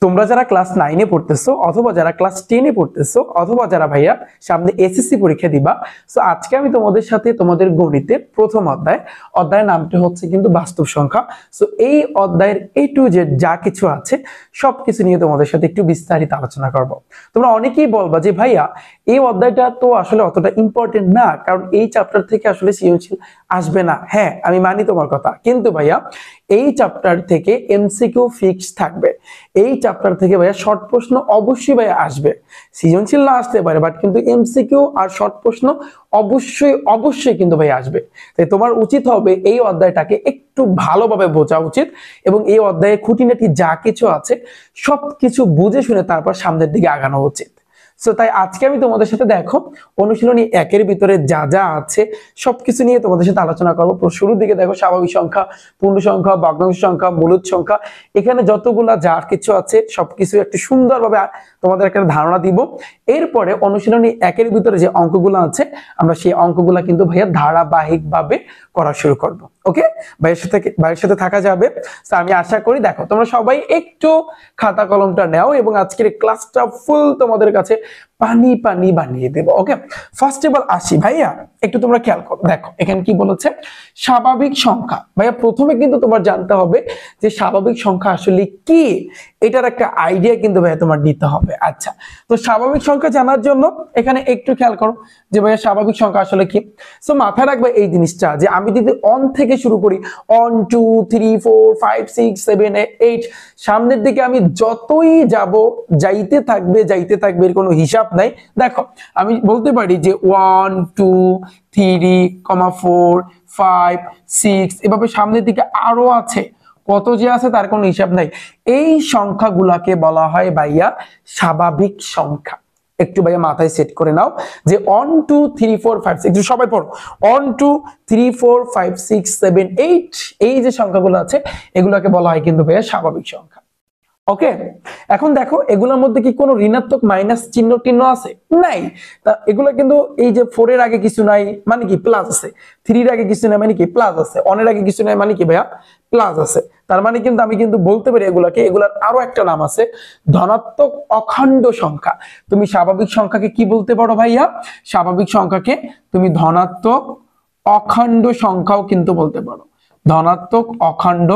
তোমরা যারা ক্লাস 9 এ পড়তেছো অথবা যারা ক্লাস 10 এ পড়তেছো অথবা যারা ভাইয়া সামনে এসএসসি পরীক্ষা দিবা, সো আজকে আমি তোমাদের সাথে তোমাদের গণিতের প্রথম অধ্যায়ের নামটি হচ্ছে কিন্তু বাস্তব সংখ্যা। সো এই অধ্যায়ের A to Z যা কিছু আছে সবকিছু নিয়ে তোমাদের সাথে একটু বিস্তারিত আলোচনা করব। তোমরা অনেকেই বলবা যে ভাইয়া এই অধ্যায়টা তো আসলে অতটা ইম্পর্টেন্ট না, কারণ এই চ্যাপ্টার থেকে আসলে সৃজনশীল আসবে না। হ্যাঁ, আমি মানি তোমার কথা, কিন্তু ভাইয়া এই চ্যাপ্টার থেকে এমসিকিউ ফিক্স থাকবে। এই চ্যাপ্টার থেকে ভাইয়া শর্ট প্রশ্ন অবশ্যই ভাইয়া আসবে, সৃজনশীল না আসতে পারে, বাট কিন্তু এমসিকিউ আর শর্ট প্রশ্ন অবশ্যই কিন্তু ভাইয়া আসবে। তাই তোমার উচিত হবে এই অধ্যায়টাকে একটু ভালোভাবে বোঝা উচিত এবং এই অধ্যায়ে খুঁটিনাটি যা কিছু আছে সবকিছু বুঝে শুনে তারপর সামনের দিকে আগানো উচিত। সো তাই আজকে আমি তোমাদের সাথে দেখো অনুশীলনী 1 এর ভিতরে যা যা আছে সবকিছু নিয়ে তোমাদের সাথে আলোচনা করবো। শুরুর দিকে দেখো স্বাভাবিক সংখ্যা, পূর্ণ সংখ্যা, ভগ্নাংশ সংখ্যা, মূলদ সংখ্যা, এখানে যতগুলা যা কিছু আছে সবকিছু একটু সুন্দরভাবে তোমাদের একটা ধারণা দিব। এরপরে অনুশীলনী 1 এর ভিতরে যে অঙ্কগুলো আছে আমরা সেই অঙ্কগুলা কিন্তু ভাইয়া ধারাবাহিকভাবে করা শুরু করব। ওকে, ভাইয়ের সাথে থাকা যাবে। তো আমি আশা করি দেখো তোমরা সবাই একটু খাতা কলমটা নাও এবং আজকের ক্লাসটা ফুল তোমাদের কাছে পানি পানি বানিয়ে দেব। ওকে, ফার্স্ট অফ অল আসি ভাইয়া, একটু তোমরা খেয়াল করো। দেখো এখানে কি বলেছে, স্বাভাবিক সংখ্যা। ভাইয়া প্রথমে কিন্তু তোমার জানতে হবে যে স্বাভাবিক সংখ্যা আসলে কি, এটার একটা আইডিয়া কিন্তু ভাইয়া তোমার নিতে হবে। আচ্ছা, তো স্বাভাবিক সংখ্যা জানার জন্য এখানে একটু খেয়াল করো যে ভাইয়া স্বাভাবিক সংখ্যা আসলে কি। সো মাথায় রাখবে এই জিনিসটা যে আমি যদি 1 থেকে শুরু করি, 1 2 3 4 5 6 7 8, সামনের দিকে আমি যতই যাইতে থাকবে এর কোনো হিসাব নাই। দেখো আমি বলতে পারি যে 1 2 3 4 5 6, এভাবে সামনের দিকে আরো আছে, কত যে আছে তার কোনো হিসাব নাই। এই সংখ্যাগুলাকে বলা হয় ভাইয়া স্বাভাবিক সংখ্যা। একটু ভাইয়া মাথায় সেট করে নাও যে 1 2 3 4 5 6, একটু সবাই পড়ো 1 2 3 4 5 6 7 8, এই যে সংখ্যাগুলো আছে এগুলোকে বলা হয় কিন্তু ভাইয়া স্বাভাবিক সংখ্যা। ওকে, এখন দেখো এগুলোর মধ্যে কি কোনো ঋণাত্মক মাইনাস চিহ্ন আছে? নাই। তা এগুলো কিন্তু এই যে 4 এর আগে কিছু নাই মানে কি প্লাস আছে, 3 এর আগে কিছু নাই মানে কি প্লাস আছে, 1 এর আগে কিছু নাই মানে কি ভাইয়া প্লাস আছে। তার মানে কিন্তু আমি কিন্তু বলতে পারি এগুলার আরো একটা নাম আছে, ধনাত্মক অখণ্ড সংখ্যা। তুমি স্বাভাবিক সংখ্যাকে কি বলতে পারো ভাইয়া? স্বাভাবিক সংখ্যাকে তুমি ধনাত্মক অখণ্ড সংখ্যাও কিন্তু বলতে পারো, ধনাত্মক অখণ্ড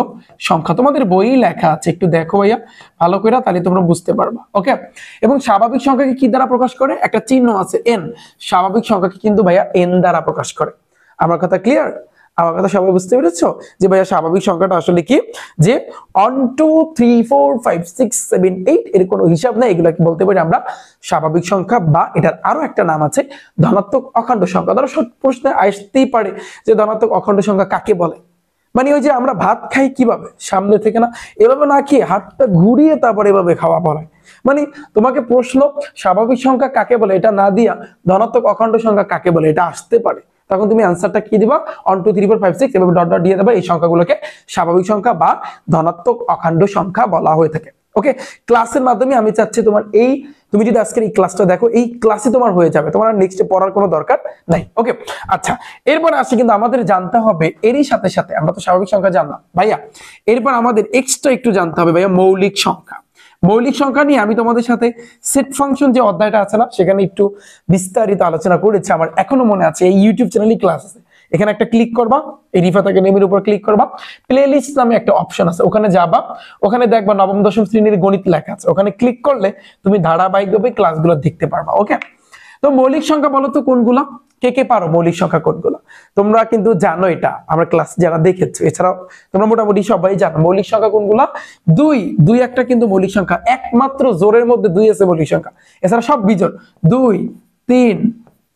সংখ্যা। তোমাদের বইয়ে লেখা আছে, একটু দেখো ভাইয়া ভালো করে, তাহলে তোমরা বুঝতে পারবা। ওকে, এবং স্বাভাবিক সংখ্যাকে কি দ্বারা প্রকাশ করে? একটা চিহ্ন আছে n, স্বাভাবিক সংখ্যাকে কিন্তু ভাইয়া n দ্বারা প্রকাশ করে। আমার কথা ক্লিয়ার? আমার কথা সবাই বুঝতে পেরেছো যে ভাইয়া স্বাভাবিক সংখ্যাটা আসলে কি, যে 1 2 3 4 5 6 7 8 এর কোনো হিসাব নাই, এগুলাকে বলতে পারি আমরা স্বাভাবিক সংখ্যা, বা এটার আরো একটা নাম আছে ধনাত্মক অখণ্ড সংখ্যা। ধরো প্রশ্নে আসতেই পারে যে ধনাত্মক অখণ্ড সংখ্যা কাকে বলে। মানে ওই যে আমরা ভাত খাই কিভাবে, সামনে থেকে না, এভাবে না খেয়ে হাতটা ঘুরিয়ে তারপর এভাবে খাওয়া বলে। মানে তোমাকে প্রশ্ন স্বাভাবিক সংখ্যা কাকে বলে এটা না দিয়া ধনাত্মক অখণ্ড সংখ্যা কাকে বলে এটা আসতে পারে, তখন তুমি আনসারটা কি দিবা? 1 2 3 4 5 6 এভাবে ডট ডট দিয়ে দেবা। এই সংখ্যাগুলোকে স্বাভাবিক সংখ্যা বা ধনাত্মক অখণ্ড সংখ্যা বলা হয়ে থাকে। ওকে, ক্লাসের মাধ্যমে আমি চাচ্ছি তোমার তুমি যদি আজকের এই ক্লাসটা দেখো, এই ক্লাসে তোমার হয়ে যাবে, তোমার নেক্সটে পড়ার কোনো দরকার নাই। ওকে, আচ্ছা এরপর আসি কিন্তু আমাদের জানতে হবে এরই সাথে সাথে, আমরা তো স্বাভাবিক সংখ্যা জানলাম ভাইয়া, এরপর আমাদের এক্সট্রা একটু জানতে হবে ভাইয়া মৌলিক সংখ্যা। মৌলিক সংখ্যা নিয়ে আমি তোমাদের সাথে সেট ফাংশন যে অধ্যায়টা আছে না, সেখানে একটু বিস্তারিত আলোচনা করেছি, আমার এখনো মনে আছে। এই ইউটিউব চ্যানেলে ক্লাস আছে, এখানে একটা ক্লিক করবা, এই রিফাত একাডেমির উপর ক্লিক করবা, প্লেলিস্ট নামে একটা অপশন আছে, ওখানে যাবা, ওখানে দেখবা নবম দশম শ্রেণীর গণিত লেখা আছে, ওখানে ক্লিক করলে তুমি ধারাবাহিকভাবে ক্লাসগুলো দেখতে পারবা। ওকে, তো মৌলিক সংখ্যা বলো তো কোনগুলো, কে পারো মৌলিক সংখ্যা কোনগুলো? তোমরা কিন্তু জানো, এটা আমরা ক্লাস যারা দেখেছো, এছাড়াও তোমরা মোটামুটি সবাই জানো মৌলিক সংখ্যা কোনগুলো। দুই একটা কিন্তু মৌলিক সংখ্যা, একমাত্র জোরের মধ্যে 2 আছে মৌলিক সংখ্যা, এছাড়া সব বিজোড়। 2 3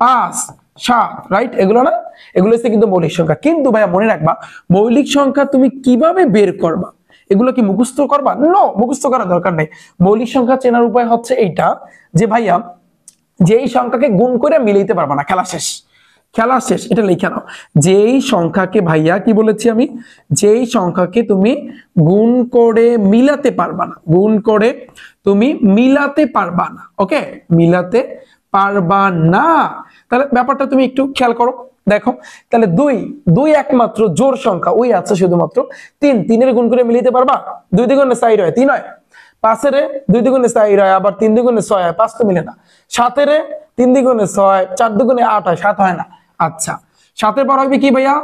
5 7, রাইট? এগুলো না, এগুলো হচ্ছে কিন্তু মৌলিক সংখ্যা। কিন্তু ভাইয়া মনে রাখবা মৌলিক সংখ্যা তুমি কিভাবে বের করবা, এগুলো কি মুখস্থ করবা? নো, মুখস্থ করার দরকার নেই। মৌলিক সংখ্যা চেনার উপায় হচ্ছে এইটা যে ভাইয়া যেই সংখ্যাকে গুণ করে মিলাইতে পারবা না, খেলা শেষ, এটা লিখে নাও। যেই সংখ্যাকে ভাইয়া কি বলেছি আমি, যেই সংখ্যাকে তুমি গুণ করে মিলাতে পারবা না, গুণ করে তুমি মিলাতে পারবা না, ওকে, মিলাতে পারবা না, তাহলে ব্যাপারটা তুমি একটু খেয়াল করো। দেখো তাহলে 2 একমাত্র জোড় সংখ্যা, ওই আছে শুধুমাত্র 3 এর গুণ করে মিলাতে পারবা? 2 দ্বিগুণে 4 হয়, 3 হয়। 5 2 দুগুণে 4 হয়, আবার 3 দুগুণে 6 হয়, 5 তো মিলে না। 7 3 দুগুণে 6, 4 দুগুণে 8 হয়, 7 হয় না। আচ্ছা 7 পর হবে কি ভাইয়া,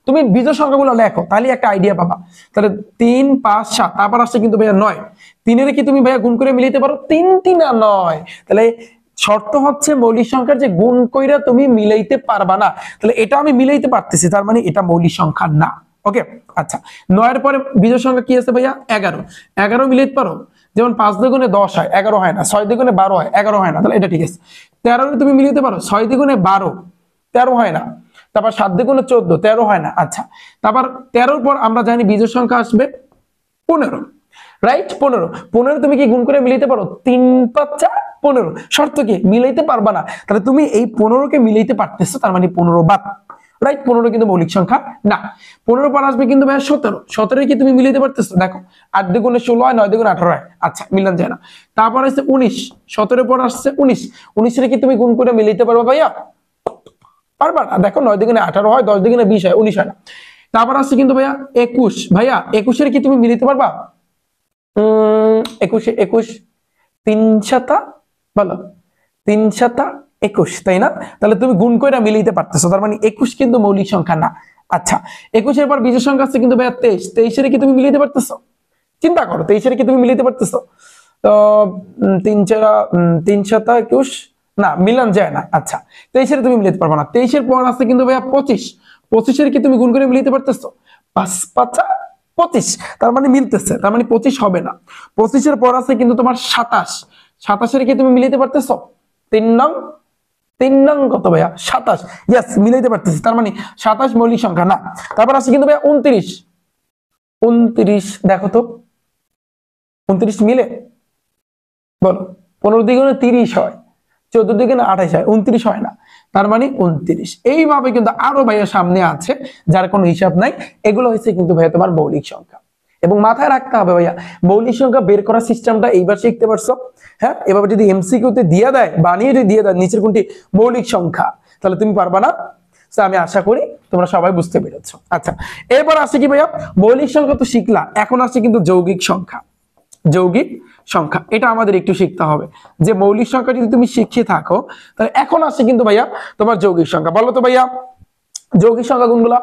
তুমি বিজোড় সংখ্যাগুলো লেখো তাহলে একটা আইডিয়া পাবা। তাহলে 3 5 7, তারপর আসছে কিন্তু ভাইয়া 9। 3 কি তুমি ভাইয়া গুণ করে মিলাইতে পারো? 3 3 আর 9। তাহলে শর্ত হচ্ছে মৌলিক সংখ্যার যে গুণ কইরা তুমি মিলাইতে পারবা না, তাহলে এটা আমি মিলাইতে পারতেছি, তার মানে এটা মৌলিক সংখ্যা না। ওকে আচ্ছা 9 এর পরে বিজোড় সংখ্যা কি আছে ভাইয়া? 11। 11 মিলাইতে পারো? যেমন 5 দুগুণে 10 হয়, 11 হয় না। 6 দুগুণে 12 হয়, 11 হয় না, তাহলে এটা ঠিক আছে। 13 তুমি মিলাইতে পারো? 6 দুগুণে 12, 13 হয় না। তারপর 7 দুগুণে 14, 13 হয় না। আচ্ছা তারপর 13 পর আমরা জানি বিজোড় সংখ্যা আসবে 15, রাইট? 15 তুমি কি গুণ করে মিলাইতে পারো? 3 5 15। শর্ত কি? মিলাইতে পারবা না, তাহলে তুমি এই 15 কে মিলাইতে পারতেছো, তার মানে 15 বাদ, রাইট? 15 কিন্তু মৌলিক সংখ্যা না। 15 পর আসবে কিন্তু ভাই 17। 17 কি তুমি মিলাইতে পারতেছো? দেখো 8 দুগুণে 16 হয়, 9 দুগুণে 18 হয়। আচ্ছা মিলান যায় না। তারপর আসছে 19। 17 পর আসছে 19। 19 কি তুমি গুণ করে মিলাইতে পারবা ভাইয়া? পারবা না। দেখো 9 দুগুণে 18 হয়, 10 দুগুণে 20 হয়, 19 হয় না। তারপর আসছে কিন্তু ভাইয়া 21। ভাইয়া 21 কি তুমি মিলাইতে পারবা? 21 3 7 বলো, 3 7 21, তাই না? তাহলে তুমি গুণ করে মিলাইতে পারতেছো, তার মানে 21 কিন্তু মৌলিক সংখ্যা না। আচ্ছা 21 এর পর বিজোড় সংখ্যা আছে কিন্তু ভাইয়া 23। 23 কি তুমি মিলাইতে পারতেছো? চিন্তা করো 23 কি তুমি মিলাইতে পারতেছো? তো 3 7 21 না, মিলান যায় না। আচ্ছা 23 তুমি মিলাইতে পারবে না। 23 এর পর আছে কিন্তু ভাইয়া 25। 25 কি তুমি গুণ করে মিলাইতে পারতেছো? 5 5 25, তার মানে মিলতেছে, তার মানে 25 হবে না। 25 এর পর আছে কিন্তু তোমার 27। 27 কি তুমি মিলাইতে পারতেছো? 3 নং কত ভাইয়া? 27। ইয়েস মিলাইতে পারতেছি, তার মানে 27 মৌলিক সংখ্যা না। তারপর আছে কিন্তু ভাইয়া 29। 29 দেখো তো 29 মিলে? বলো 15 দ্বিগুণে 30 হয়, 14 দ্বিগুণে 28 হয়, 29 হয় না, তার মানে 29। এইভাবে কিন্তু আরো ভাইয়া সামনে আছে যার কোনো হিসাব নাই। এগুলো হচ্ছে কিন্তু ভাইয়া তোমার মৌলিক সংখ্যা। এবং মাথায় রাখতে হবে ভাইয়া মৌলিক সংখ্যা বের করার সিস্টেমটা এইবার শিখতে পারছো। হ্যাঁ এভাবে যদি এমসিকিউ তে দিয়ে দেয়, বানিয়ে যদি দিয়ে দেয় নিচের কোনটি মৌলিক সংখ্যা, তাহলে তুমি পারবা না। আমি আশা করি তোমরা সবাই বুঝতে পেরেছো। আচ্ছা এরপর আসছে কি ভাইয়া, মৌলিক সংখ্যা তো শিখলা, এখন আসছে কিন্তু যৌগিক সংখ্যা। যৌগিক সংখ্যা এটা আমাদের একটু শিখতে হবে। যে মৌলিক সংখ্যা যদি তুমি শিখে থাকো, তাহলে এখন আসছে কিন্তু ভাইয়া তোমার যৌগিক সংখ্যা। বলো তো ভাইয়া যৌগিক সংখ্যা কোনগুলা?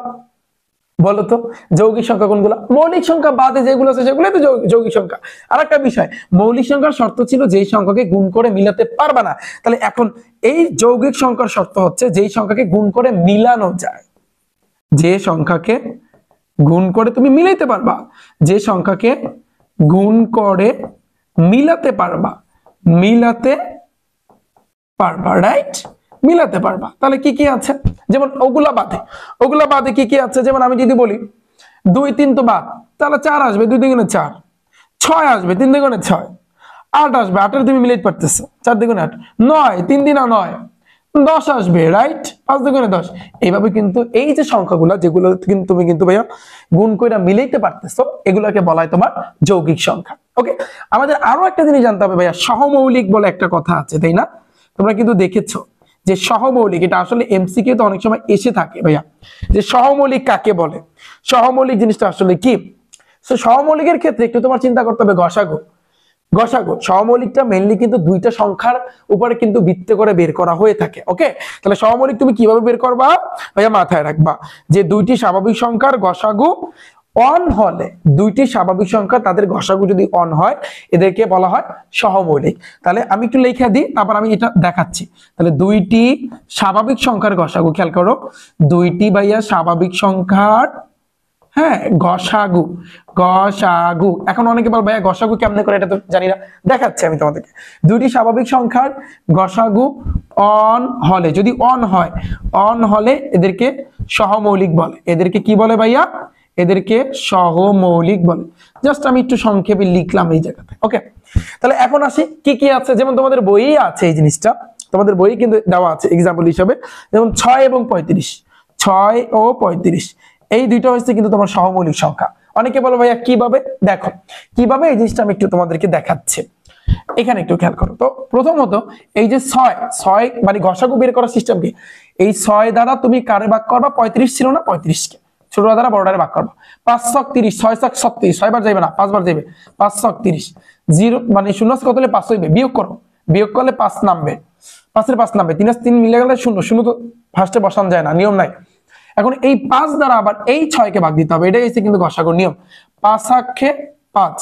বলো তো যৌগিক সংখ্যা কোনগুলা? মৌলিক সংখ্যা বাদে যেগুলো আছে সেগুলোই তো যৌগিক সংখ্যা। আর একটা বিষয়, মৌলিক সংখ্যার শর্ত ছিল যেই সংখ্যাকে গুণ করে মিলাতে পারবা না। তাহলে এখন এই যৌগিক সংখ্যার শর্ত হচ্ছে যেই সংখ্যাকে গুণ করে মিলানো যায়। যে সংখ্যাকে গুণ করে তুমি মিলাইতে পারবা, যে সংখ্যাকে গুণ করে মিলাতে পারবা, মিলাতে পারবা, রাইট? মিলাতে পারবা। তাহলে কি কি আছে? যেমন ওগুলা বাদে কি কি আছে? যেমন আমি যদি বলি 2 3 তো বাদ, তাহলে 4 আসবে, 2 দুগুণে 4। 6 আসবে, 3 দুগুণে 6। 8 আসবে, 8 এর তুমি মিলাইতে পারতেছো, 4 দুগুণে 8। 9 3 3 9। 10 আসবে, রাইট? 5 দুগুণে 10। এইভাবে কিন্তু এই যে সংখ্যাগুলো যেগুলো কিন্তু তুমি কিন্তু ভাইয়া গুণ করে মিলাইতে পারতেছো, এগুলোকে বলা হয় তোমার যৌগিক সংখ্যা। ওকে আমাদের আরো একটা জিনিস জানতে হবে ভাইয়া, সহমৌলিক বলে একটা কথা আছে, তাই না? তোমরা কিন্তু দেখেছো যে সহমৌলিক, এটা আসলে এমসিকিউ তো অনেক সময় এসে থাকে ভাইয়া, যে সহমৌলিক কাকে বলে। সহমৌলিক জিনিসটা আসলে কি? সহমৌলিকের ক্ষেত্রে একটু তোমার চিন্তা করতে হবে গসাগু। সহমৌলিকটা মেইনলি কিন্তু দুইটা সংখ্যার উপরে কিন্তু ভিত্তি করে বের করা হয়ে থাকে। ওকে তাহলে সহমৌলিক তুমি কিভাবে বের করবা ভাইয়া? মাথায় রাখবা যে দুইটি স্বাভাবিক সংখ্যার গসাগু অন হলে, দুইটি স্বাভাবিক সংখ্যা তাদের গসাগু যদি অন হয়, এদেরকে বলা হয় সহমৌলিক। তাহলে আমি একটু লিখে দিই, তারপর আমি এটা দেখাচ্ছি। তাহলে দুইটি স্বাভাবিক সংখ্যার গসাগু, খেয়াল করো, দুইটি ভাইয়া স্বাভাবিক সংখ্যার, হ্যাঁ গসাগু, গসাগু। এখন অনেকে বল ভাইয়া গসাগু কেমনে করে, এটা তো জানি না, দেখাচ্ছি আমি তোমাদেরকে। দুইটি স্বাভাবিক সংখ্যার গসাগু অন হলে, যদি অন হয়, অন হলে এদেরকে সহমৌলিক বলে। এদেরকে কি বলে ভাইয়া? এদেরকে সহমৌলিক বলে। জাস্ট আমি একটু সংক্ষেপে লিখলাম এই জায়গাতে। ওকে তাহলে এখন আসি কি কি আছে। যেমন তোমাদের বইয়ে আছে এই জিনিসটা, তোমাদের বই কিন্তু দেওয়া আছে এক্সাম্পল হিসাবে। যেমন 6 এবং 35, 6 ও 35 এই দুইটা হচ্ছে কিন্তু তোমার সহমৌলিক সংখ্যা। অনেকে বলো ভাইয়া কিভাবে? দেখো কিভাবে এই জিনিসটা আমি একটু তোমাদেরকে দেখাচ্ছি। এখানে একটু খেয়াল করো তো। প্রথমত এই যে 6 মানে গসাগু বের করার সিস্টেম কি? এই 6 দ্বারা তুমি কারে ভাগ করবা? 35 ছিল না, 35 কে ছোটটা দ্বারা বড়টারে ভাগ করবা। 5 ছক 30, 6 ছক 36, 6 বার যাইবে না 5 বার যাইবে, 5 ছক 30, 0 মানে 0 কত হলে 5 হইবে, বিয়োগ করো, বিয়োগ করলে 5 নামবে, 5 এর 5 নামবে, 3 আর 3 মিলে গেলে 0, 0 তো ফার্স্টে বসানো যায় না, নিয়ম নাই। এখন এই 5 দ্বারা আবার এই 6 কে ভাগ দিতে হবে, এটাই হচ্ছে কিন্তু গসাগুর নিয়ম। 5 আক্ষে 5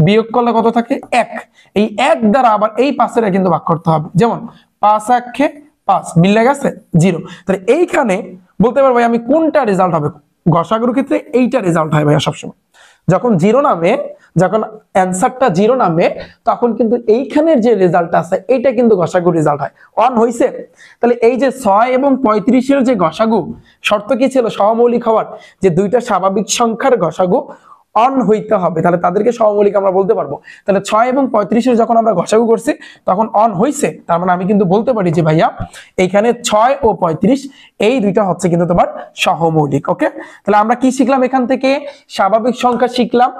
বিয়োগ করলে কত থাকে 1, এই 1 দ্বারা আবার এই 5 এর কিন্তু ভাগ করতে হবে, যেমন 5 আক্ষে 5 মিলে গেছে 0। তাহলে এইখানে বলতে পারবো আমি কোনটা রেজাল্ট হবে, গসাগুর ক্ষেত্রে এইটা রেজাল্ট হয় ভাইয়া সবসময়। যখন 0 নামে, যখন অ্যানসারটা 0 নামে, তখন কিন্তু এইখানের যে রেজাল্ট আছে এইটা কিন্তু গসাগু রেজাল্ট হয়। 1 হইছে, তাহলে এই যে 6 এবং 35 এর যে গসাগু, শর্ত কি ছিল সহমৌলিক হওয়ার, যে দুইটা স্বাভাবিক সংখ্যার গসাগু অন হইতে হবে, তাহলে তাদেরকে সহমৌলিক আমরা বলতে পারবো। তাহলে 6 এবং 35 এর যখন আমরা গসাগু করছি তখন অন হইছে, তার মানে আমি কিন্তু বলতে পারি যে ভাইয়া এইখানে 6 ও 35 এই দুইটা হচ্ছে কিন্তু তোমার সহমৌলিক। ওকে, তাহলে আমরা কি শিখলাম এখান থেকে, স্বাভাবিক সংখ্যা শিখলাম,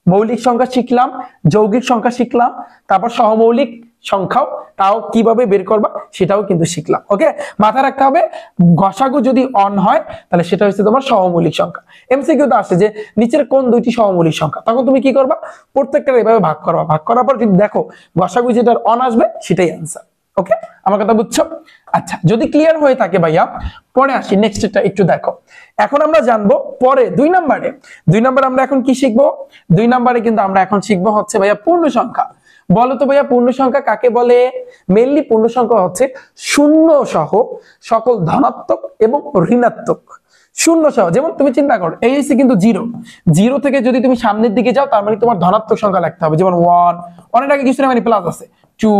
মৌলিক সংখ্যা শিখলাম, যৌগিক সংখ্যা শিখলাম, তারপর সহমৌলিক সংখ্যাও তাও কিভাবে বের করবা সেটাও কিন্তু শিখলাম। ওকে, মাথায় রাখতে হবে গসাগু যদি অন হয় তাহলে সেটা হচ্ছে তোমার সহমৌলিক সংখ্যা। এমসিকিউ তে আসে যে নিচের কোন দুইটি সহমৌলিক সংখ্যা, তখন তুমি কি করবা, প্রত্যেকটা এভাবে ভাগ করবা, ভাগ করার পর যদি দেখো গসাগু যেটা অন আসবে সেটাই आंसर। ওকে, আমার কথা বুঝছো? আচ্ছা, যদি ক্লিয়ার হয়ে থাকে ভাইয়া পরে আসি, নেক্সটটা একটু দেখো। এখন আমরা জানবো পরে 2 নম্বরে, 2 নম্বরে আমরা এখন কি শিখবো, 2 নম্বরে কিন্তু আমরা এখন শিখবো হচ্ছে ভাইয়া পূর্ণ সংখ্যা। বলো তো ভাইয়া পূর্ণ সংখ্যা কাকে বলে? মেইনলি পূর্ণ সংখ্যা হচ্ছে শূন্য সহ সকল ধনাত্মক এবং ঋণাত্মক। শূন্য সহ, যেমন তুমি চিন্তা করো এই হচ্ছে কিন্তু 0, 0 থেকে যদি তুমি সামনের দিকে যাও তার মানে তোমার ধনাত্মক সংখ্যা লিখতে হবে, যেমন 1, অনেক আগে কিছু না মানে প্লাস আছে, 2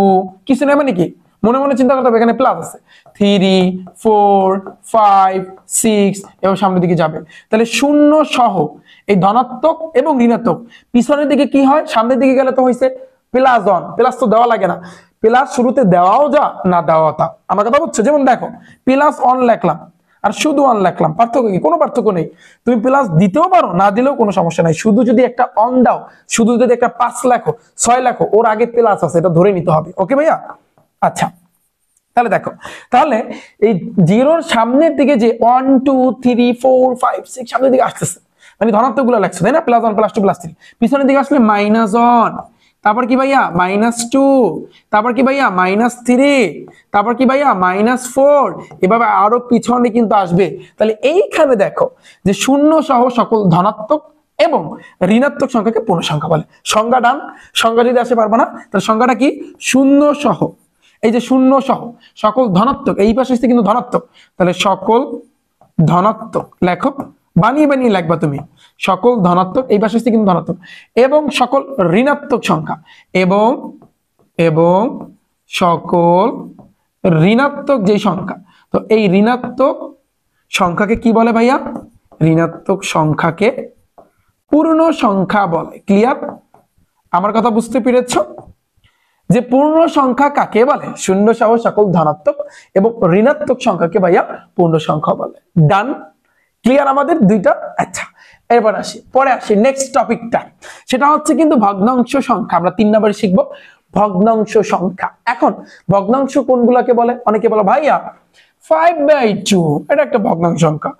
কিছু না মানে কি মনে মনে চিন্তা করতে হবে এখানে প্লাস আছে, 3, 4, 5, 6 এবং সামনের দিকে যাবে। তাহলে শূন্য সহ এই ধনাত্মক এবং ঋণাত্মক, পিছনের দিকে কি হয়, সামনের দিকে গেলে তো হইছে প্লাস 1, প্লাস তো দেওয়া লাগে না, প্লাস শুরুতে দেওয়াও যা না দেওয়া তা। আমার কথা বুঝছো? যেমন দেখো প্লাস 1 লিখলাম আর শুধু 1 লিখলাম, পার্থক্য কি? কোনো পার্থক্য নেই, তুমি প্লাস দিতেও পারো না দিলেও কোনো সমস্যা নাই, শুধু যদি একটা 1 দাও, শুধু যদি একটা 5 লেখো, 6 লেখো, ওর আগে প্লাস আছে এটা ধরে নিতে হবে। ওকে ভাইয়া? আচ্ছা, তাহলে দেখো, তাহলে এই 0-র সামনের দিকে যে 1 2 3 4 5 6 সামনের দিকে আসতেছে মানে ধনাত্মক গুলো লাগছে তাই না, +1 +2 +3, পিছনের দিকে আসলে -1, তারপর কি ভাইয়া -2, তারপর কি ভাইয়া -3, তারপর কি ভাইয়া -4, এভাবে আরো পিছনে কিন্তু আসবে। তাহলে এইখানে দেখো যে শূন্য সহ সকল ধনাত্মক এবং ঋণাত্মক সংখ্যাকে পূর্ণ সংখ্যা বলে। সংজ্ঞা ডান, সংজ্ঞা যদি আসে পারবা না, তাহলে সংজ্ঞাটা কি, শূন্য সহ, এই যে শূন্য সহ সকল ধনাত্মক, এই পাশে হচ্ছে কিন্তু ধনাত্মক, তাহলে সকল ধনাত্মক লেখো, বানিয়ে বানিয়ে লিখবা তুমি, সকল ধনাত্মক, এই পাশে হচ্ছে কিন্তু ধনাত্মক, এবং সকল ঋণাত্মক সংখ্যা, এবং এবং সকল ঋণাত্মক যে সংখ্যা, তো এই ঋণাত্মক সংখ্যাকে কি বলে ভাইয়া, ঋণাত্মক সংখ্যাকে পূর্ণ সংখ্যা বলে। ক্লিয়ার? আমার কথা বুঝতে পেরেছো যে পূর্ণ সংখ্যা কাকে বলে, শূন্য সহ সকল ধনাত্মক এবং ঋণাত্মক সংখ্যাকে ভাইয়া পূর্ণ সংখ্যা বলে। ডান? ক্লিয়ার আমাদের দুইটা? আচ্ছা, এবার আসি, পরে আসি নেক্সট টপিকটা, সেটা হচ্ছে কিন্তু ভগ্নাংশ সংখ্যা। আমরা 3 নম্বরে শিখবো ভগ্নাংশ সংখ্যা। এখন ভগ্নাংশ কোনগুলাকে বলে? অনেকে বলে ভাইয়া 5/2 এটা একটা ভগ্নাংশ সংখ্যা,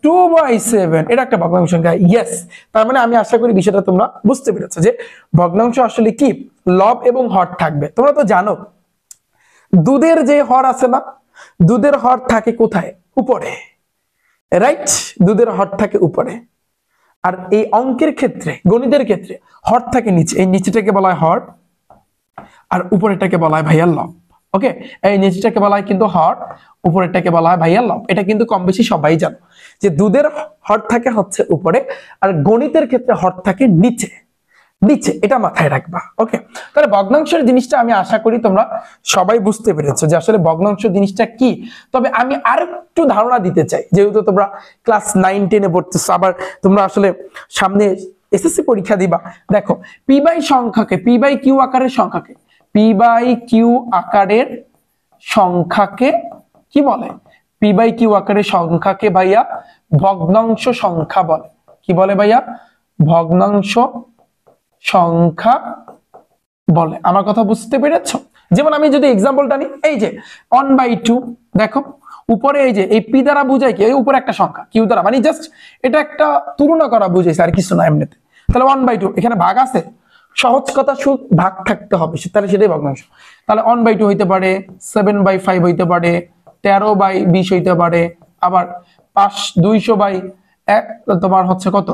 2/7 এটা একটা ভগ্নাংশ সংখ্যা। ইয়েস, তার মানে আমি আশা করি বিষয়টা তোমরা বুঝতে পেরেছো যে ভগ্নাংশ আসলে কি, লব এবং হর থাকবে। তোমরা তো জানো দুধের যে হর আছে না, দুধের হর থাকে কোথায়? উপরে, রাইট? দুধের হর থাকে উপরে, আর এই অঙ্কের ক্ষেত্রে, গণিতের ক্ষেত্রে হর থাকে নিচে, এই নিচেটাকে বলা হয় হর আর উপরেরটাকে বলা হয় ভাইয়া লব। ওকে, এই নিচেটাকে বলা হয় কিন্তু হর, উপরেরটাকে বলা হয় ভাইয়া লব। এটা কিন্তু কম বেশি সবাই জানো যে দুধের হর থাকে হচ্ছে উপরে আর গণিতের ক্ষেত্রে হর থাকে নিচে, নিচে, এটা মাথায় রাখবা। ওকে, তাহলে ভগ্নাংশের জিনিসটা আমি আশা করি তোমরা সবাই বুঝতে পেরেছো যে আসলে ভগ্নাংশ জিনিসটা কি। তবে আমি আরেকটু ধারণা দিতে চাই, যেহেতু তোমরা ক্লাস 9 10 এ পড়তেছো, আবার তোমরা আসলে সামনে এসএসসি পরীক্ষা দিবা। দেখো পি বাই সংখ্যাকে, পি বাই কিউ আকারের সংখ্যাকে, পি বাই কিউ আকারের সংখ্যাকে কি বলে? পি বাই কিউ আকারের সংখ্যাকে ভাইয়া ভগ্নাংশ সংখ্যা বলে। কি বলে ভাইয়া? ভগ্নাংশ সংখ্যা বলে। আমার কথা বুঝতে পেরেছো? যেমন আমি যদি এক্সাম্পলটা নিই, এই যে 1/2, দেখো উপরে এই যে এই পি দ্বারা বুঝায় কি এই উপরে একটা সংখ্যা কিউ দ্বারা, মানে জাস্ট এটা একটা তুলনা করা বুঝাইছে আর কিছু না এমনিতে। তাহলে 1/2 এখানে ভাগ আছে, সহজ কথা শুধু ভাগ থাকতে হবে, তাহলে সেটাই ভগ্নাংশ। তাহলে 1/2 হইতে পারে, 7/5 হইতে পারে, 13/20 হইতে পারে, আবার 200/1 তোমার হচ্ছে কত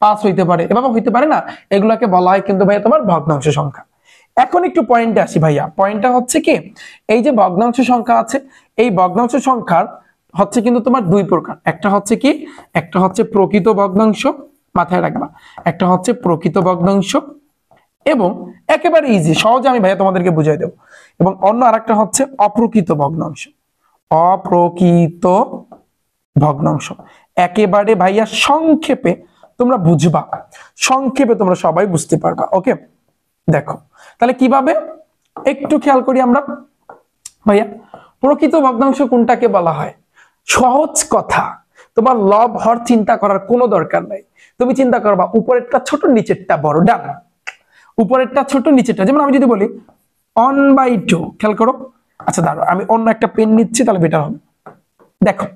5 হইতে পারে, এভাবে হইতে পারে না। এগুলাকে বলা হয় কিন্তু ভাইয়া তোমার ভগ্নাংশ সংখ্যা। এখন একটু পয়েন্টে আসি ভাইয়া, পয়েন্টটা হচ্ছে কি এই যে ভগ্নাংশ সংখ্যা আছে, এই ভগ্নাংশ সংখ্যার হচ্ছে কিন্তু তোমার দুই প্রকার, একটা হচ্ছে কি, একটা হচ্ছে প্রকৃত ভগ্নাংশ, মাথায় রাখবা, একটা হচ্ছে প্রকৃত ভগ্নাংশ এবং একেবারে ইজি সহজে আমি ভাইয়া তোমাদেরকে বুঝাই দেব, এবং অন্য আরেকটা হচ্ছে অপ্রকৃত ভগ্নাংশ। অপ্রকৃত ভগ্নাংশ একেবারে ভাইয়া সংক্ষেপে তোমরা বুঝবা, সংক্ষেপে তোমরা সবাই বুঝতে পারবা। ওকে, দেখো তাহলে কিভাবে একটু খেয়াল করি আমরা ভাইয়া। প্রকৃত ভগ্নাংশ কোনটাকে বলা হয়? সহজ কথা, তোমার লব হর চিন্তা করার কোনো দরকার নাই। তুমি চিন্তা করবা উপরেরটা ছোট নিচেরটা বড়, ডান। উপরেরটা ছোট নিচেরটা, যেমন আমি যদি বলি 1/2, খেয়াল করো। আচ্ছা দাঁড়ো আমি অন্য একটা পেন নিচ্ছি তাহলে বেটার হবে। দেখো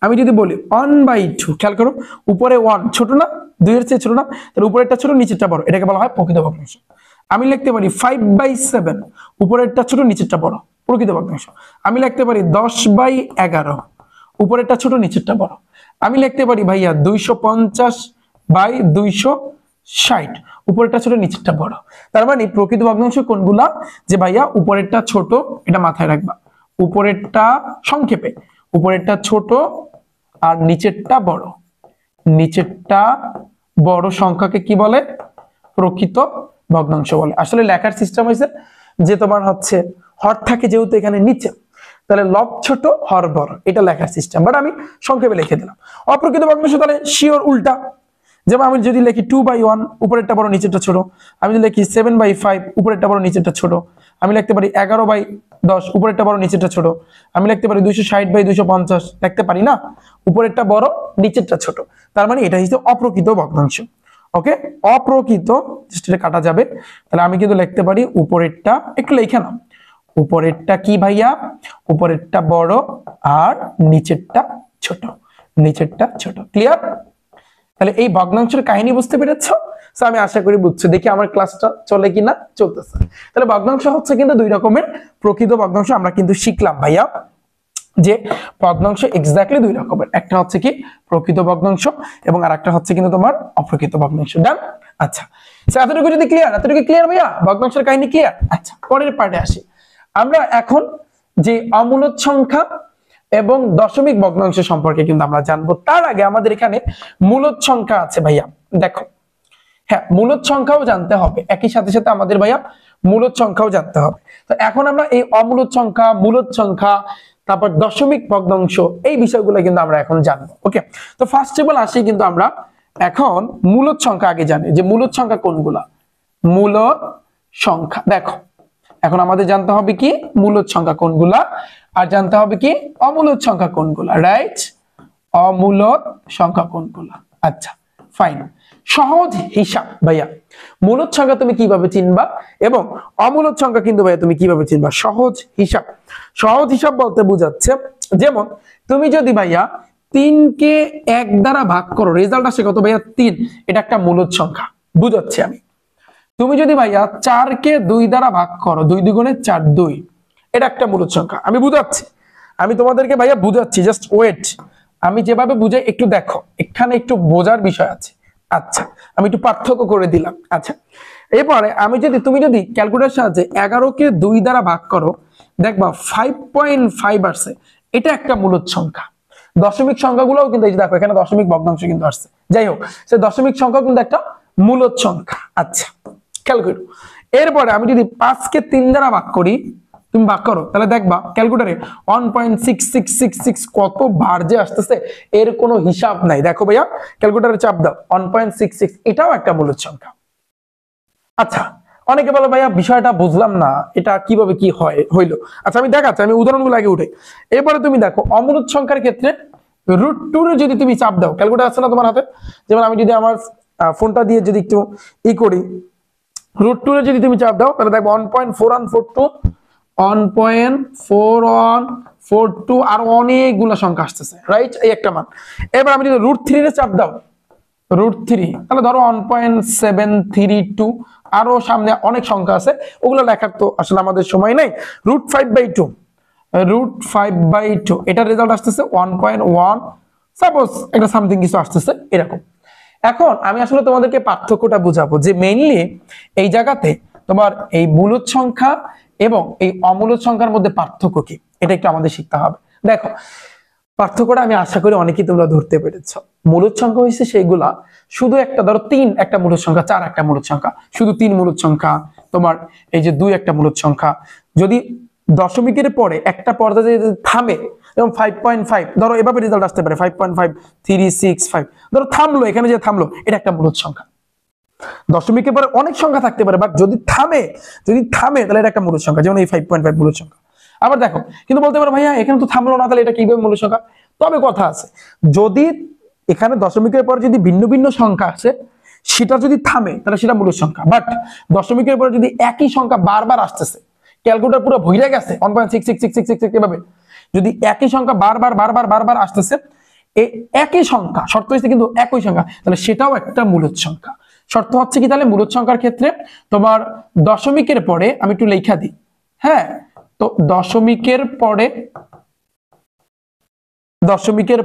আমি যদি বলি 1/2, খেয়াল করো উপরে 1 ছোট না, 2 এর চেয়ে ছোট না, তাহলে উপরেরটা ছোট নিচেরটা বড়, এটাকে বলা হয় প্রকৃত ভগ্নাংশ। আমি লিখতে পারি 5/7, উপরেরটা ছোট নিচেরটা বড়, প্রকৃত ভগ্নাংশ। আমি লিখতে পারি 10/11, উপরেরটা ছোট নিচেরটা বড়। আমি লিখতে পারি ভাইয়া 250/260, উপরেরটা ছোট নিচেরটা বড়। তার মানে প্রকৃত ভগ্নাংশ কোনগুলা, যে ভাইয়া উপরেরটা ছোট, এটা মাথায় রাখবা, উপরেরটা সংক্ষেপে উপরেরটা ছোট আর নিচেরটা বড়, নিচেরটা বড় সংখ্যাকে কি বলে? প্রকৃত ভগ্নাংশ বলে। আসলে লেখার সিস্টেম হয়েছে যে তোমার হচ্ছে হর থাকে যেহেতু এখানে নিচে, তাহলে লব ছোট হর বড়, এটা লেখার সিস্টেম, বাট আমি সংক্ষেপে লিখে দিলাম। অপ্রকৃত ভগ্নাংশ তাহলে শিওর উল্টা, যেমন আমি যদি লিখি 2/1, উপরেরটা বড় নিচেরটা ছোট। আমি যদি লিখি 7/5, উপরেরটা বড় নিচেরটা ছোট। আমি লিখতে পারি 11/10, উপরেরটা বড় নিচেরটা ছোট। আমি লিখতে পারি 260/250, লিখতে পারি না, উপরেরটা বড় নিচেরটা ছোট। তার মানে এটা হচ্ছে অপ্রকৃত ভগ্নাংশ। ওকে, অপ্রকৃত যেটা কাটা যাবে, তাহলে আমি কিন্তু লিখতে পারি উপরেরটা, একটু লিখে নাও, উপরেরটা কি ভাইয়া, উপরেরটা বড় আর নিচেরটা ছোট, নিচেরটা ছোট। ক্লিয়ার? তাহলে এই ভগ্নাংশের কাহিনী বুঝতে পেরেছো? সো আমি আশা করি বুঝছো। দেখি আমার ক্লাসটা চলে কিনা, চলতেছে। তাহলে ভগ্নাংশ হচ্ছে কিন্তু দুই রকমের, প্রকৃত ভগ্নাংশ আমরা কিন্তু শিখলাম ভাইয়া যে ভগ্নাংশ এক্স্যাক্টলি দুই রকমের, একটা হচ্ছে কি প্রকৃত ভগ্নাংশ এবং আরেকটা হচ্ছে কিন্তু তোমার অপ্রকৃত ভগ্নাংশ। ডান? আচ্ছা, এতটুকু যদি ক্লিয়ার, এতটুকু ক্লিয়ার ভাইয়া, ভগ্নাংশের কাহিনী ক্লিয়ার? আচ্ছা, পরের পার্টে আসি আমরা। এখন যে অমূলদ সংখ্যা এবং দশমিক ভগ্নাংশ সম্পর্কে কিন্তু আমরা জানবো। তার আগে আমাদের এখানে মূলদ সংখ্যা আছে ভাইয়া, দেখো। হ্যাঁ, মূলদ সংখ্যাও জানতে হবে, একই সাথে সাথে আমাদের ভাইয়া মূলদ সংখ্যাও জানতে হবে। তো এখন আমরা এই অমূলদ সংখ্যা, মূলদ সংখ্যা, তারপর দশমিক ভগ্নাংশ, এই বিষয়গুলো কিন্তু আমরা এখন জানবো। ওকে, তো ফার্স্ট অফ অল আসি কিন্তু আমরা এখন মূলদ সংখ্যা আগে জানি, যে মূলদ সংখ্যা কোনগুলা। মূলদ সংখ্যা দেখো, এখন আমাদের জানতে হবে কি মূলদ সংখ্যা কোনগুলা, আর জানতে হবে কি অমূলদ সংখ্যা কোনগুলা, রাইট? অমূলদ সংখ্যা কোনগুলা। আচ্ছা ফাইন, সহজ হিসাব ভাইয়া, মূলদ সংখ্যা তুমি কিভাবে চিনবা এবং অমূলদ সংখ্যা কিন্তু ভাইয়া তুমি কিভাবে চিনবা? সহজ হিসাব। সহজ হিসাব বলতে বোঝাচ্ছে, যেমন তুমি যদি ভাইয়া 3 কে 1 দ্বারা ভাগ করো, রেজাল্ট আসে কত ভাইয়া? 3, এটা একটা মূলদ সংখ্যা, বুঝাচ্ছি আমি। তুমি যদি ভাইয়া 4 কে 2 দ্বারা ভাগ করো, 2 দুগুণে 4, 2, এটা একটা মূলদ সংখ্যা। আমি বুঝাচ্ছি, আমি তোমাদেরকে ভাইয়া বুঝাচ্ছি, জাস্ট ওয়েট। আমি যেভাবে বুঝাই একটু দেখো, এখানে একটু বোঝার বিষয় আছে। আচ্ছা, আমি একটু পার্থক্য করে দিলাম। আচ্ছা, এরপরে তুমি যদি ক্যালকুলেটরের সাহায্যে 11 কে 2 দ্বারা ভাগ করো, দেখবা 5.5 আসছে, এটা একটা মূলদ সংখ্যা। দশমিক সংখ্যাগুলোও কিন্তু এই যে দেখো, এখানে দশমিক ভগ্নাংশ কিন্তু আসছে। যাই হোক, সে দশমিক সংখ্যা কিন্তু একটা মূলদ সংখ্যা। আচ্ছা, খেয়াল করো। এরপরে আমি যদি 5 কে 3 দ্বারা ভাগ করি, তুমি ভাগ করো, তাহলে দেখবা ক্যালকুলেটরে 1.6666 কত বার যে আসতেছে, এর কোনো হিসাব নাই। দেখো ভাইয়া, ক্যালকুলেটরে চাপ দাও, 1.66, এটাও একটা মূলদ সংখ্যা। আচ্ছা, অনেকে বলে ভাইয়া বিষয়টা বুঝলাম না, এটা কিভাবে কি হইলো। আচ্ছা আমি দেখাচ্ছি, আমি উদাহরণগুলো আগে উঠে। এরপরে তুমি দেখো অমূলদ সংখ্যার ক্ষেত্রে √2 রে যদি তুমি চাপ দাও, ক্যালকুলেটর আছে না তোমার হাতে, যেমন আমি যদি আমার ফোনটা দিয়ে যদি একটু করি, √2 রে যদি তুমি চাপ দাও, তাহলে দেখো 1.4142, 1.4142 42 আর অনেকগুলো সংখ্যা আসতেছে, রাইট? এই একটা মান। এবার আমি যদি √3 এর চাপ দাও, √3, তাহলে ধরো 1.732, আরো সামনে অনেক সংখ্যা আছে, ওগুলো লেখার তো আসলে আমাদের সময় নেই। √5/2, √5/2, এটার রেজাল্ট আসতেছে 1.1, সাপোজ একটা সামথিং কিছু আসতেছে এরকম। এখন আমি আসলে তোমাদেরকে পার্থক্যটা বুঝাবো যে মেইনলি এই জায়গাতে তোমার এই মূলদ সংখ্যা এবং এই অমূলদ সংখ্যার মধ্যে পার্থক্য কি, এটা একটু আমাদের শিখতে হবে। দেখো পার্থক্যটা আমি আশা করি অনেকেই তোমরা ধরতে পেরেছ। মূলদ সংখ্যা হয়েছে সেইগুলা শুধু একটা, ধরো 3 একটা মূলদ সংখ্যা, 4 একটা মূলদ সংখ্যা, শুধু 3 মূলদ সংখ্যা, তোমার এই যে 2 একটা মূলদ সংখ্যা। যদি দশমিকের পরে একটা পর্যায়ে থামে, যেমন 5.5, ধরো এভাবে রেজাল্ট আসতে পারে 5.5 365, ধরো থামলো, এখানে যে থামলো, এটা একটা মূলদ সংখ্যা। দশমিকের পরে অনেক সংখ্যা থাকতে পারে, বাট যদি থামে তাহলে এটা একটা মূলদ সংখ্যা, যেমন এই 5.5 মূলদ সংখ্যা। আবার দেখো কিন্তু বলতে পারো ভাইয়া এখানে তো থামলো না, তাহলে এটা কিভাবে মূলদ সংখ্যা? তবে কথা আছে, যদি এখানে দশমিকের পর যদি ভিন্ন ভিন্ন সংখ্যা আছে, সেটা যদি থামে তাহলে সেটা মূলদ সংখ্যা। বাট দশমিকের পরে যদি একই সংখ্যা বারবার আসতেছে, ক্যালকুলেটর পুরো ভইরা গেছে 1.666666 এভাবে, যদি একই সংখ্যা বারবার আসতেছে, এই একই সংখ্যা, শর্ত হচ্ছে কিন্তু একই সংখ্যা, তাহলে সেটাও একটা মূলদ সংখ্যা। শর্ত হচ্ছে কি, তাহলে মূলদ সংখ্যার ক্ষেত্রে তোমার দশমিকের পরে আমি একটু লেখা দিই, হ্যাঁ, তো দশমিকের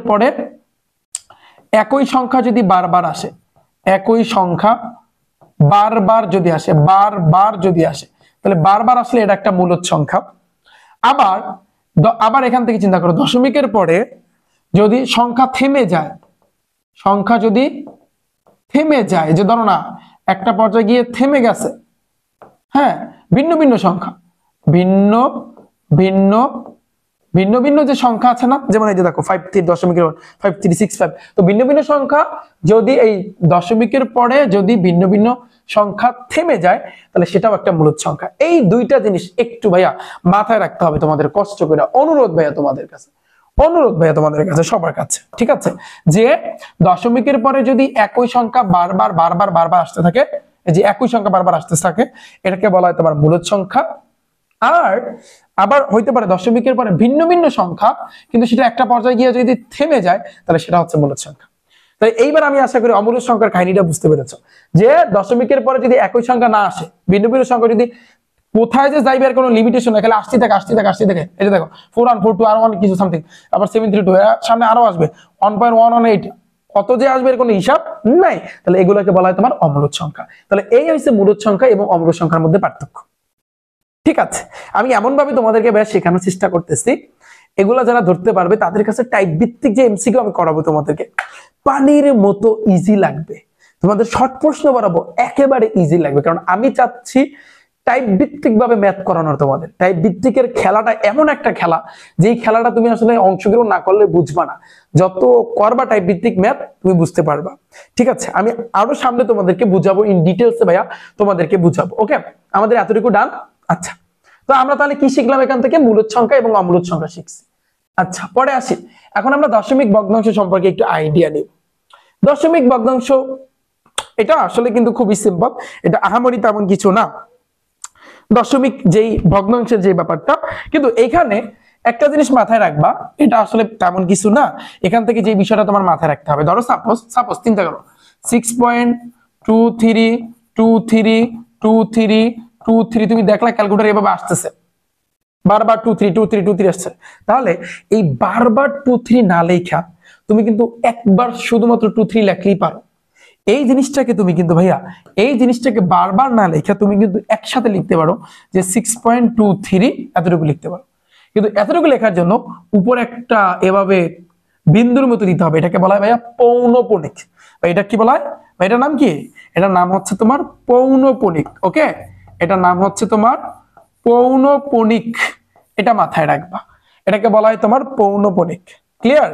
পরে একই সংখ্যা যদি বারবার আসে, একই সংখ্যা বারবার যদি আসে, তাহলে বারবার আসলে এটা একটা মূলদ সংখ্যা। আবার এখান থেকে চিন্তা করো, দশমিকের পরে যদি সংখ্যা থেমে যায়, যে ধরো না একটা পর্যায়ে গিয়ে থেমে গেছে, হ্যাঁ, ভিন্ন ভিন্ন যে সংখ্যা আছে না, যেমন এই যে দেখো 53.65, তো ভিন্ন ভিন্ন সংখ্যা যদি এই দশমিকের পরে যদি ভিন্ন ভিন্ন সংখ্যা থেমে যায়, তাহলে সেটাও একটা মূলদ সংখ্যা। এই দুইটা জিনিস একটু ভাইয়া মাথায় রাখতে হবে তোমাদের, কষ্ট করে অনুরোধ ভাইয়া তোমাদের কাছে, সবার কাছে, ঠিক আছে? যে দশমিকের পরে যদি একই সংখ্যা বারবার আসতে থাকে, এই যে একই সংখ্যা বারবার আসতে থাকে, এটাকে বলা হয় তোমার মূলদ সংখ্যা। আর আবার হইতে পারে দশমিকের পরে ভিন্ন ভিন্ন সংখ্যা, কিন্তু সেটা একটা পর্যায়ে গিয়ে যদি থেমে যায়, তাহলে সেটা হচ্ছে মূলদ সংখ্যা। তাই এইবার আমি আশা করি অমূলদ সংখ্যার কাহিনীটা বুঝতে পেরেছো, যে দশমিকের পরে যদি একই সংখ্যা না আসে, ভিন্ন ভিন্ন সংখ্যা যদি কোথায় যে যাইবে আর কোনো লিমিটেশন নাই, খালি আসতে থাকে। এই যে দেখো 4142 আর 1 কিছু সামথিং, আবার 732, সামনে আরো আসবে 1.118, কত যে আসবে এর কোনো হিসাব নাই। তাহলে এগুলোকে বলা হয় তোমার অমূলদ সংখ্যা। তাহলে এই হচ্ছে মূলদ সংখ্যা এবং অমূলদ সংখ্যার মধ্যে পার্থক্য, ঠিক আছে? আমি এমন ভাবে তোমাদেরকে বেশ শেখানোর চেষ্টা করতেছি, এগুলা যারা ধরতে পারবে তাদের কাছে টাইপ ভিত্তিক যে এমসিকিউ আমি করাবো তোমাদেরকে পানির মতো ইজি লাগবে, তোমাদের শর্ট প্রশ্ন বানাবো একেবারে ইজি লাগবে। কারণ আমি চাচ্ছি টাইপ ভিত্তিক ভাবে ম্যাথ করানোর তোমাদের। টাইপ ভিত্তিকের খেলাটা এমন একটা খেলা, যেই খেলাটা তুমি আসলে অংশগ্রহণ না করলে বুঝবা না, যত করবা টাইপ ভিত্তিক ম্যাথ তুমি বুঝতে পারবা, ঠিক আছে? আমি আরো সামনে তোমাদেরকে বুঝাবো, ইন ডিটেলসে ভাইয়া তোমাদেরকে বুঝাবো, ওকে? আমাদের এতটুকু ডান। আচ্ছা, তো আমরা তাহলে কি শিখলাম এখান থেকে? মূলদ সংখ্যা এবং অমূলদ সংখ্যা শিখছি। আচ্ছা, পরে আসি, এখন আমরা দশমিক ভগ্নাংশ সম্পর্কে একটু আইডিয়া নিব। দশমিক ভগ্নাংশ এটা আসলে কিন্তু খুবই সিম্পল, এটা আহামরি তেমন কিছু না। দশমিক যেই ভগ্নাংশের যে ব্যাপারটা, কিন্তু এখানে একটা জিনিস মাথায় রাখবা, এটা আসলে তেমন কিছু না। এখান থেকে যে বিষয়টা তোমার মাথায় রাখতে হবে, ধরো সাপোজ চিন্তা করো 6.23232323, তুমি দেখলা ক্যালকুলেটর এভাবে আসতেছে, বারবার 232323 আসছে। তাহলে এই বারবার 23 না লেখা তুমি কিন্তু একবার শুধুমাত্র 23 লেখলেই পারো। এই জিনিসটাকে তুমি কিন্তু ভাইয়া, এই জিনিসটাকে বারবার না লেখা তুমি কিন্তু একসাথে লিখতে পারো যে 6.23 এতটুকু লিখতে পারো। কিন্তু এতটুকু লেখার জন্য উপরে একটা এভাবে বিন্দুর মতো দিতে হবে, এটাকে বলা হয় ভাইয়া পৌনঃপুনিক। এটা কি বলা হয় ভাই? এটার নাম কি? এটার নাম হচ্ছে তোমার পৌনঃপুনিক, ওকে? এটার নাম হচ্ছে তোমার পৌনঃপুনিক, এটা মাথায় রাখবা। এটাকে বলা হয় তোমার পৌনঃপুনিক। ক্লিয়ার?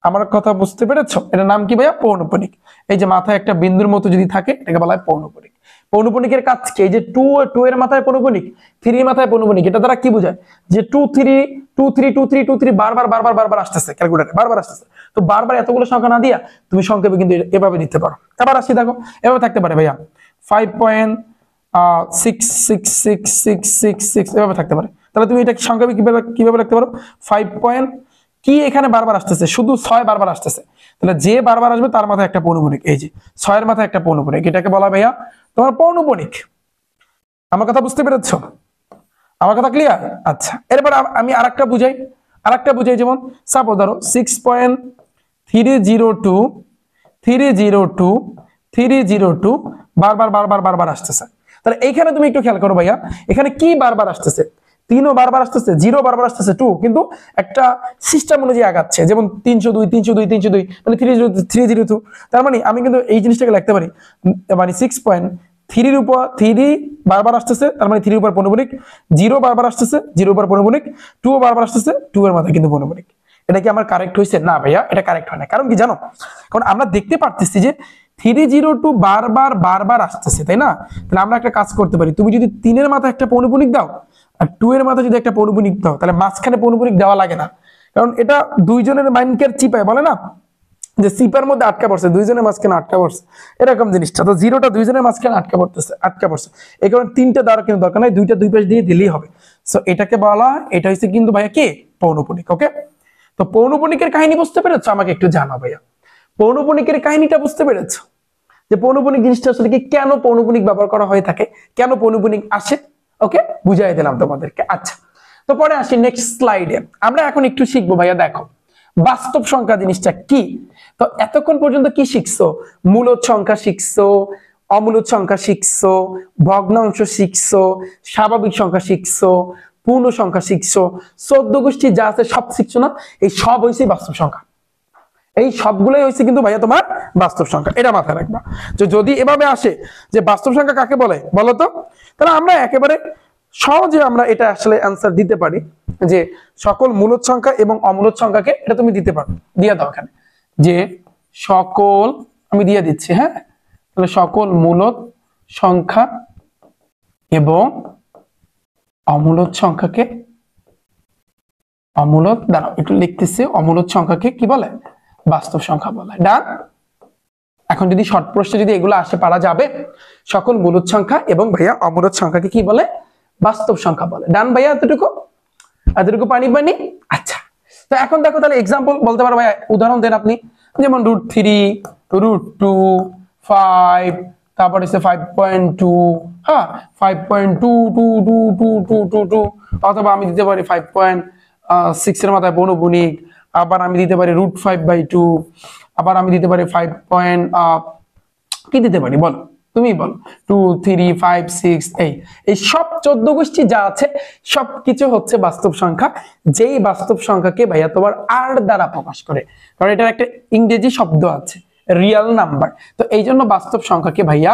আমার কথা বুঝতে পেরেছো? এটার নাম কি ভাইয়া? পৌনঃপুনিক। এই যে মাথায় একটা বিন্দুর মতো যদি থাকে, এটাকে বলা হয় পৌনঃপুনিক। পৌনঃপুনিকের কাজ কি? এই যে 2 এর মাথায় পৌনঃপুনিক, 3 এর মাথায় পৌনঃপুনিক, এটা দ্বারা কি বোঝায়? যে 23 বারবার আসতেছে, ক্যালকুলেটরে বারবার আসতেছে। তো বারবার এতগুলো সংখ্যা না দিয়া তুমি সংক্ষেপে কিন্তু এভাবে দিতে পারো। আবার আসি, দেখো এভাবে থাকতে পারে ভাইয়া 5.66666 এভাবে থাকতে পারে। তাহলে তুমি এটা সংখ্যা কিভাবে কিভাবে লিখতে পারো 5 পয়েন্ট কি এখানে বারবার আসতেছে শুধু 6 বারবার আসতেছে, তাহলে যে বারবার আসবে তার মাথায় একটা পৌনঃপুনিক, এই যে 6 এর মাথায় একটা পৌনঃপুনিক, এটাকে বলা ভাইয়া তোমার পৌনঃপুনিক। আমার কথা বুঝতে পেরেছো? আমার কথা ক্লিয়ার? আচ্ছা, এরপর আমি আরেকটা বুঝাই, যেমন সাপোজ ধরো 6.302 বারবার আসতেছে, তাহলে এইখানে তুমি একটু খেয়াল করো ভাইয়া, এখানে কি বারবার আসতেছে? 3ও বারবার আসতেছে, 0 বারবার আসতেছে, 2 কিন্তু একটা সিস্টেম অনুযায়ী আগাচ্ছে, যেমন 302 মানে 302, তার মানে আমি কিন্তু এই জিনিসটাকে লিখতে পারি মানে 6.3 এর উপর 3 বারবার আসতেছে, তার মানে 3 এর উপর পৌনঃপুনিক, 0 বারবার আসতেছে, 0 উপর পৌনঃপুনিক, 2 বারবার আসতেছে, 2 এর মাথায় কিন্তু পৌনঃপুনিক। এটা কি আমার কারেক্ট হয়েছে? না ভাইয়া, এটা কারেক্ট হয় না। কারণ কি জানো? কারণ আমরা দেখতে পারতেছি যে 302 বারবার আসতেছে, তাই না? তাহলে আমরা একটা কাজ করতে পারি, তুমি যদি 3 এর মাথায় একটা পৌনঃপুনিক দাও আর 2 এর মাথায় যদি একটা পৌনঃপুনিক দাও, তাহলে মাঝখানে পৌনঃপুনিক দেওয়া লাগে না, কারণ এটা দুইজনের মাইন্ডকে চিপায়, বলে না যে সিপার মধ্যে আটকা পড়ছে, দুইজনের মাঝখানে আটকা পড়ছে, এরকম জিনিসটা। তো 0টা দুইজনের মাঝখানে আটকা পড়ছে, এই কারণে 3টে দ্বারা কিন্তু দরকার নাই, 2টা দুই পাশ দিয়ে দিলেই হবে। সো এটাকে বলা, এটা হচ্ছে কিন্তু ভাইয়া কি পৌনঃপুনিক। ওকে, তো পৌনঃপুনিকের কাহিনী বুঝতে পেরেছো? আমাকে একটু জানাও ভাইয়া, পৌনঃপুনিকের কাহিনীটা বুঝতে পেরেছো? যে পৌনঃপুনিক জিনিসটা আসলে কি, কেন পৌনঃপুনিক ব্যবহার করা হয়ে থাকে, কেন পৌনঃপুনিক আসে? ওকে, বুঝাই দিলাম তোমাদেরকে। আচ্ছা, তো পরে আসি নেক্সট স্লাইডে। আমরা এখন একটু শিখবো ভাইয়া, দেখো বাস্তব সংখ্যা জিনিসটা কি। তো এতক্ষণ পর্যন্ত কি শিখছো? মূলদ সংখ্যা শিখছো, অমূলদ সংখ্যা শিখছো, ভগ্নাংশ শিখছো, স্বাভাবিক সংখ্যা শিখছো, পূর্ণ সংখ্যা শিখছো, 14 গোষ্ঠী যা আছে সব শিখছো না? এই সব হয়েছে বাস্তব সংখ্যা, এই সবগুলোই হয়েছে কিন্তু ভাইয়া তোমার বাস্তব সংখ্যা। এটা মাথায় রাখবা যে যদি এভাবে আসে যে বাস্তব সংখ্যা কাকে বলে বলো তো, তাহলে আমরা একেবারে সহজে আমরা এটা আসলে অ্যান্সার দিতে পারি যে সকল মূলদ সংখ্যা এবং অমূলদ সংখ্যাকে, এটা তুমি দিতে পারো, দিয়ে দাও এখানে যে সকল, আমি দিয়ে দিচ্ছি, হ্যাঁ, তাহলে সকল মূলদ সংখ্যা এবং অমূলদ সংখ্যাকে, অমূলদ দাঁড়াও একটু লিখতেছি, অমূলদ সংখ্যাকে কি বলে? বাস্তব সংখ্যা বলে। ডান। এখন যদি শর্ট প্রশ্নে যদি এগুলো আসে পারা যাবে, সকল মূলদ সংখ্যা এবং ভাইয়া অমূলদ সংখ্যাকে কি বলে? বাস্তব সংখ্যা বলে। ডান ভাইয়া, এতটুকু পানি। আচ্ছা, তো এখন দেখো তাহলে এক্সাম্পল বলতে পারো ভাইয়া, উদাহরণ দেন আপনি, যেমন √3, √2, 5, তারপর হচ্ছে 5.2, হ্যাঁ 5.2222222, অথবা আমি দিতে পারি 5.6 এর মাথায় পৌনঃপুনিক, আবার আমি দিতে পারি √5/2, আবার আমি দিতে পারি 5 পয়েন্ট কি দিতে পারি বলো, তুমি বলো, 2, 3, 5, 6, এই সব 14 গোষ্ঠী যা আছে সবকিছু হচ্ছে বাস্তব সংখ্যা, যেই বাস্তব সংখ্যাকে ভাইয়া তোমার আর দ্বারা প্রকাশ করে, কারণ এটার একটা ইংরেজি শব্দ আছে রিয়েল নাম্বার, তো এই জন্য বাস্তব সংখ্যাকে ভাইয়া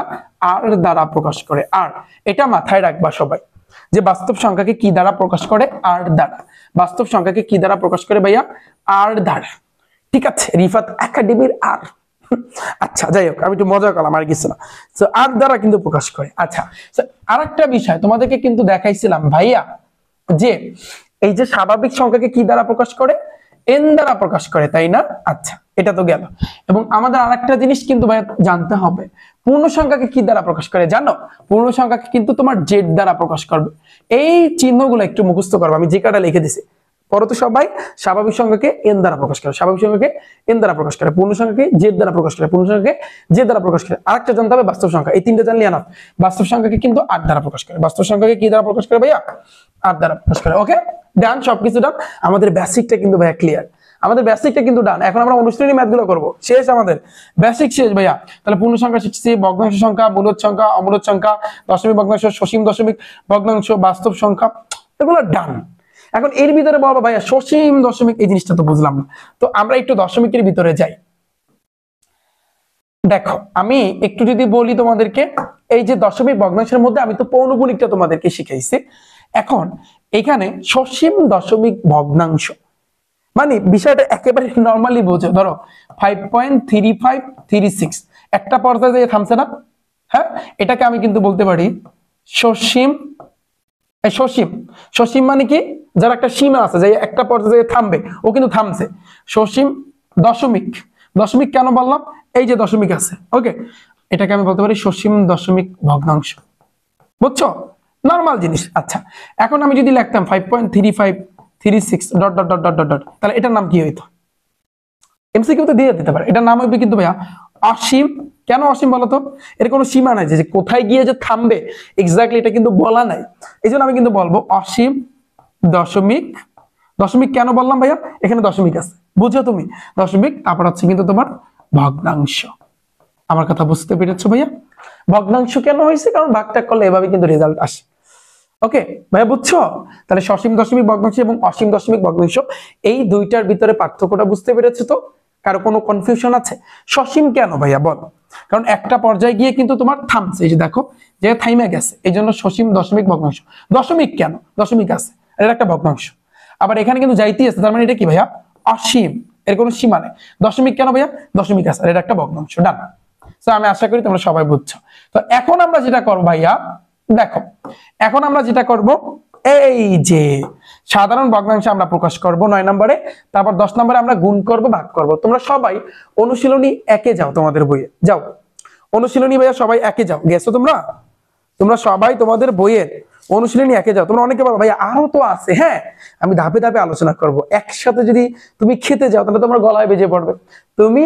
আর দ্বারা প্রকাশ করে। আর এটা মাথায় রাখবা সবাই যে বাস্তব সংখ্যাকে কি দ্বারা প্রকাশ করে? আর দ্বারা। বাস্তব সংখ্যাকে কি দ্বারা প্রকাশ করে ভাইয়া? আর দ্বারা। ঠিক আছে, রিফাত একাডেমির আর। আচ্ছা যাই হোক, আমি একটু মজা করলাম, আর কিছু না। তো আর দ্বারা কিন্তু প্রকাশ করে। আচ্ছা, আরেকটা বিষয় তোমাদেরকে কিন্তু দেখাইছিলাম ভাইয়া, যে এই যে স্বাভাবিক সংখ্যাকে কি দ্বারা প্রকাশ করে? এন দ্বারা প্রকাশ করে, তাই না? আচ্ছা, এটা তো গেল। এবং আমাদের আরেকটা জিনিস কিন্তু ভাইয়া জানতে হবে, পূর্ণ সংখ্যাকে কি দ্বারা প্রকাশ করে জানো? পূর্ণ সংখ্যাকে কিন্তু তোমার জেড দ্বারা প্রকাশ করবে। এই চিহ্নগুলো একটু মুখস্থ করবে, আমি যে কাটা লিখে দিছি। পরে তো সবাই স্বাভাবিক সংখ্যাকে এন দ্বারা প্রকাশ করে, স্বাভাবিক সংখ্যাকে এন দ্বারা প্রকাশ করে, পূর্ণ সংখ্যাকে জেড দ্বারা প্রকাশ করে, পূর্ণ সংখ্যাকে জেড দ্বারা প্রকাশ করে। আরেকটা জানতে হবে বাস্তব সংখ্যা, এই তিনটা জানলে এনাফ। বাস্তব সংখ্যাকে কিন্তু আর দ্বারা প্রকাশ করে, বাস্তব সংখ্যাকে কি দ্বারা প্রকাশ করে ভাইয়া? আর দ্বারা প্রকাশ করে। ওকে ডান, সবকিছু ডান। আমাদের বেসিকটা কিন্তু ভাইয়া ক্লিয়ার, আমাদের বেসিকটা কিন্তু ডান। এখন আমরা অনুশীলনী ম্যাথগুলো করব, শেষ আমাদের বেসিক শেষ ভাইয়া। তাহলে পূর্ণ সংখ্যা শিখছি, ভগ্নাংশ সংখ্যা, মূলদ সংখ্যা, অমূলদ সংখ্যা, দশমিক ভগ্নাংশ, সসীম দশমিক ভগ্নাংশ, বাস্তব সংখ্যা, এগুলো ডান। এখন এর ভিতরে বলবো ভাইয়া সসীম দশমিক, এই জিনিসটা তো বুঝলাম না, তো আমরা একটু দশমিকের ভিতরে যাই। দেখো আমি একটু যদি বলি তোমাদেরকে, এই যে দশমিক ভগ্নাংশের মধ্যে আমি তো পৌনঃপুনিকটা তোমাদেরকে শিখাইছি। এখন এখানে সসীম দশমিক ভগ্নাংশ মানে বিষয়টা একেবারে নর্মালি বোঝো। ধরো 5.3536 একটা পর্যায়ে যেয়ে থামছে না? হ্যাঁ, এটাকে আমি কিন্তু বলতে পারি সসীম। সসীম, সসীম মানে কি? যার একটা সীমা আছে, যে একটা পর্যায়ে থামবে, ও কিন্তু থামছে। সসীম দশমিক, দশমিক কেন বললাম? এই যে দশমিক আছে, ওকে, এটাকে আমি বলতে পারি সসীম দশমিক ভগ্নাংশ। বুঝছো? নরমাল জিনিস। আচ্ছা, এখন আমি যদি লিখতাম 5.3536 dot dot dot dot dot dot, তাহলে এটার নাম কি হইতো? এমসিকিউ তো দিয়ে দিতে পারে, এটার নাম হবে কিন্তু ভাইয়া অসীম। কেন অসীম বলতো? এর কোনো সীমা নাই যে কোথায় গিয়ে যে থামবে এক্স্যাক্টলি এটা কিন্তু বলা নাই। এই জন্য আমি কিন্তু বলবো অসীম দশমিক। দশমিক কেন বললাম ভাইয়া? এখানে দশমিক আছে, বুঝছো তুমি? দশমিক, তারপর হচ্ছে কিন্তু তোমার ভগ্নাংশ। আমার কথা বুঝতে পেরেছো ভাইয়া? ভগ্নাংশ কেন হয়েছে? কারণ ভাগটাগ করলে এভাবে কিন্তু রেজাল্ট আসে। ওকে ভাইয়া, বুঝছো? তাহলে সসীম দশমিক ভগ্নাংশ এবং অসীম দশমিক ভগ্নাংশ, এই দুইটার ভিতরে পার্থক্যটা বুঝতে পেরেছো তো? কারো কোনো কনফিউশন আছে? সসীম কেন ভাইয়া বল? কারণ একটা পর্যায়ে গিয়ে কিন্তু তোমার থামছে, এই যে দেখো যে থাইমে গেছে, এই জন্য সসীম দশমিক ভগ্নাংশ। দশমিক কেন? দশমিক আছে, এটা একটা ভগ্নাংশ। আবার এখানে কিন্তু যাইতেই আছে, তার মানে এটা কি ভাইয়া? অসীম, এর কোনো সীমা নেই। দশমিক কেন ভাইয়া? দশমিক আছে, এটা একটা ভগ্নাংশ। ডান। তো আমি আশা করি তোমরা সবাই বুঝছো। তো এখন আমরা যেটা করবো ভাইয়া, দেখো এখন আমরা যেটা করব, এই যে সাধারণ ভগ্নাংশ আমরা প্রকাশ করব 9 নম্বরে, তারপর 10 নম্বরে আমরা গুণ করব, ভাগ করব। তোমরা সবাই অনুশীলনী 1-এ যাও, তোমাদের বইয়ে যাও। অনুশীলনী ভাইয়া সবাই 1-এ যাও, গেছো তোমরা? তোমরা সবাই তোমাদের বইয়ের অনুশীলনী 1-এ যাও। তোমরা অনেকে বলো ভাইয়া আরো তো আছে। হ্যাঁ, আমি ধাপে ধাপে আলোচনা করব। একসাথে যদি তুমি খেতে যাও তাহলে তোমার গলায় বেজে পড়বে। তুমি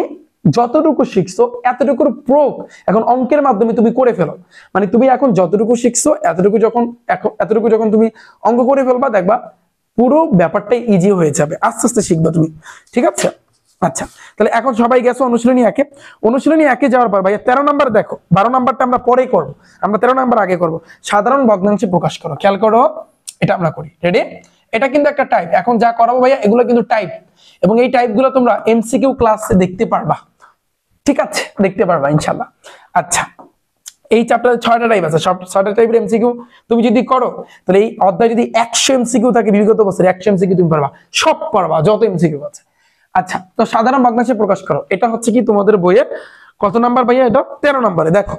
যতটুকু শিখছো এতটুকুর প্রয়োগ এখন অঙ্কের মাধ্যমে তুমি করে ফেলো। মানে তুমি এখন যতটুকু শিখছো এতটুকু যখন তুমি অঙ্ক করে ফেলবা, দেখবা পুরো ব্যাপারটাই ইজি হয়ে যাবে। আস্তে আস্তে শিখবা তুমি, ঠিক আছে? আচ্ছা, তাহলে এখন সবাই গেছো অনুশীলনী 1-এ। অনুশীলনী 1-এ যাওয়ার পর ভাইয়া 13 নম্বর দেখো, 12 নম্বরটা আমরা পরে করব, আমরা 13 নম্বর আগে করব। সাধারণ ভগ্নাংশে প্রকাশ করো। খেয়াল করো, এটা আমরা করি। রেডি? এটা কিন্তু একটা টাইপ। এখন যা করাবো ভাইয়া এগুলো কিন্তু টাইপ, এবং এই টাইপগুলো তোমরা এমসিকিউ ক্লাসে দেখতে পারবা, ঠিক আছে? দেখতে পারবা ইনশাআল্লাহ। আচ্ছা, এই চ্যাপ্টারে 6টা টাইপ আছে, সব 6টা টাইপের এমসিকিউ তুমি যদি করো তাহলে এই অধ্যায় যদি 100 এমসিকিউ থাকে বিগত বছর 100 এমসিকিউ তুমি পারবা, সব পারবা যত এমসিকিউ আছে। আচ্ছা, তো সাধারণ ভগ্নাংশে প্রকাশ করো, এটা হচ্ছে কি তোমাদের বইয়ের কত নাম্বার ভাইয়া? এটা 13 নম্বরে। দেখো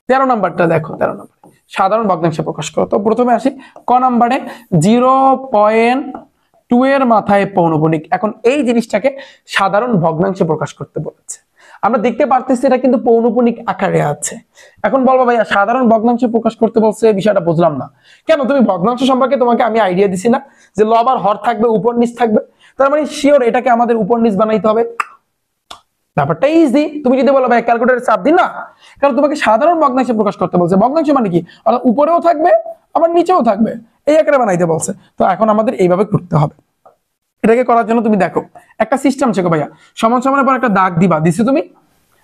13 নাম্বারটা দেখো, 13 নম্বর সাধারণ ভগ্নাংশে প্রকাশ করো। তো প্রথমে আসি ক নাম্বারে, 0.2 এর মাথায় পৌনঃপুনিক। এখন এই জিনিসটাকে সাধারণ ভগ্নাংশে প্রকাশ করতে বলেছে। আমরা দেখতে পারতেছি এটা কিন্তু পৌনঃপুনিক আকারে আছে। এখন বলবো ভাইয়া সাধারণ ভগ্নাংশে প্রকাশ করতে বলছে, বিষয়টা বুঝলাম না। কেন? তুমি ভগ্নাংশ সম্পর্কে তোমাকে আমি আইডিয়া দিছি না যে লব আর হর থাকবে, উপর নিচ থাকবে, তার মানে শিওর এটাকে আমাদের উপর নিচ বানাইতে হবে। ব্যাপারটা ইজি। তুমি যদি বলো ভাই ক্যালকুলেটর চাপ দিন না, কারণ তোমাকে সাধারণ ভগ্নাংশে প্রকাশ করতে বলছে। ভগ্নাংশ মানে কি? অর্থাৎ উপরেও থাকবে আবার নিচেও থাকবে, এই আকারে বানাইতে বলছে। তো এখন আমাদের এইভাবে করতে হবে। এটাকে করার জন্য তুমি দেখো একটা সিস্টেম শেখো ভাইয়া। সমান সমানের পর একটা দাগ দিবা, দিছো তুমি?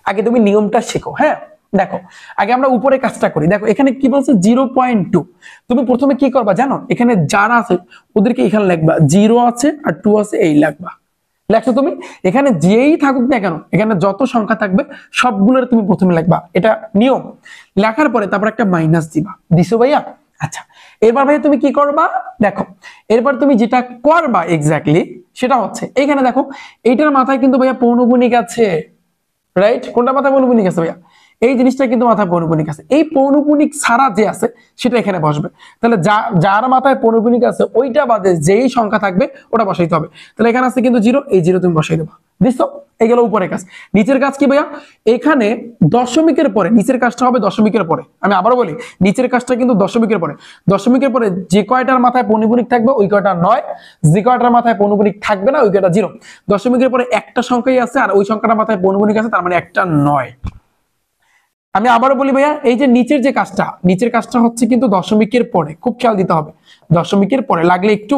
আগে তুমি নিয়মটা শেখো। হ্যাঁ, দেখো আগে আমরা উপরে কাজটা করি। দেখো এখানে কি বলছে 0.2। তুমি প্রথমে কি করবা জানো? এখানে যারা আছে ওদেরকে এখানে লিখবা, 0 আছে আর 2 আছে, এই লিখবা। লেখছো তুমি? এখানে যেই থাকুক না কেন, এখানে যত সংখ্যা থাকবে সবগুলোর তুমি প্রথমে লিখবা, এটা নিয়ম। লেখার পরে তারপর একটা মাইনাস দিবা। দিছো ভাইয়া? আচ্ছা, এরপর ভাইয়া তুমি কি করবা? দেখো এরপর তুমি যেটা করবা এক্স্যাক্টলি সেটা হচ্ছে এইখানে দেখো এইটার মাথায় কিন্তু ভাইয়া পৌনঃপুনিক আছে, রাইট? কোনটা মাথায় পৌনঃপুনিক আছে ভাইয়া? এই জিনিসটা কিন্তু মাথায় পৌনঃপুনিক আছে। এই পৌনঃপুনিক ছাড়া যে আছে সেটা এখানে বসবে। তাহলে যার মাথায় পৌনঃপুনিক আছে ওইটা বাদে যেই সংখ্যা থাকবে ওটা বসাইতে হবে। তাহলে এখানে আছে কিন্তু 0, এই 0 তুমি বসাই দেবা। দিছো? এই গেল উপরের কাজ। নিচের কাজ কি ভাইয়া? এখানে দশমিকের পরে নিচের কাজটা হবে দশমিকের পরে। আমি আবারও বলি, নিচের কাজটা কিন্তু দশমিকের পরে। দশমিকের পরে যে কয়টার মাথায় পৌনঃপুনিক থাকবে ওই কয়টা 9, যে কয়টার মাথায় পৌনঃপুনিক থাকবে না ওই কয়টা 0। দশমিকের পরে একটা সংখ্যাই আছে আর ওই সংখ্যাটার মাথায় পৌনঃপুনিক আছে, তার মানে একটা 9। আমি আবারও বলি ভাইয়া, এই যে নিচের যে কাজটা, নিচের কাজটা হচ্ছে কিন্তু দশমিকের পরে, খুব খেয়াল দিতে হবে। দশমিকের পরে, লাগলে একটু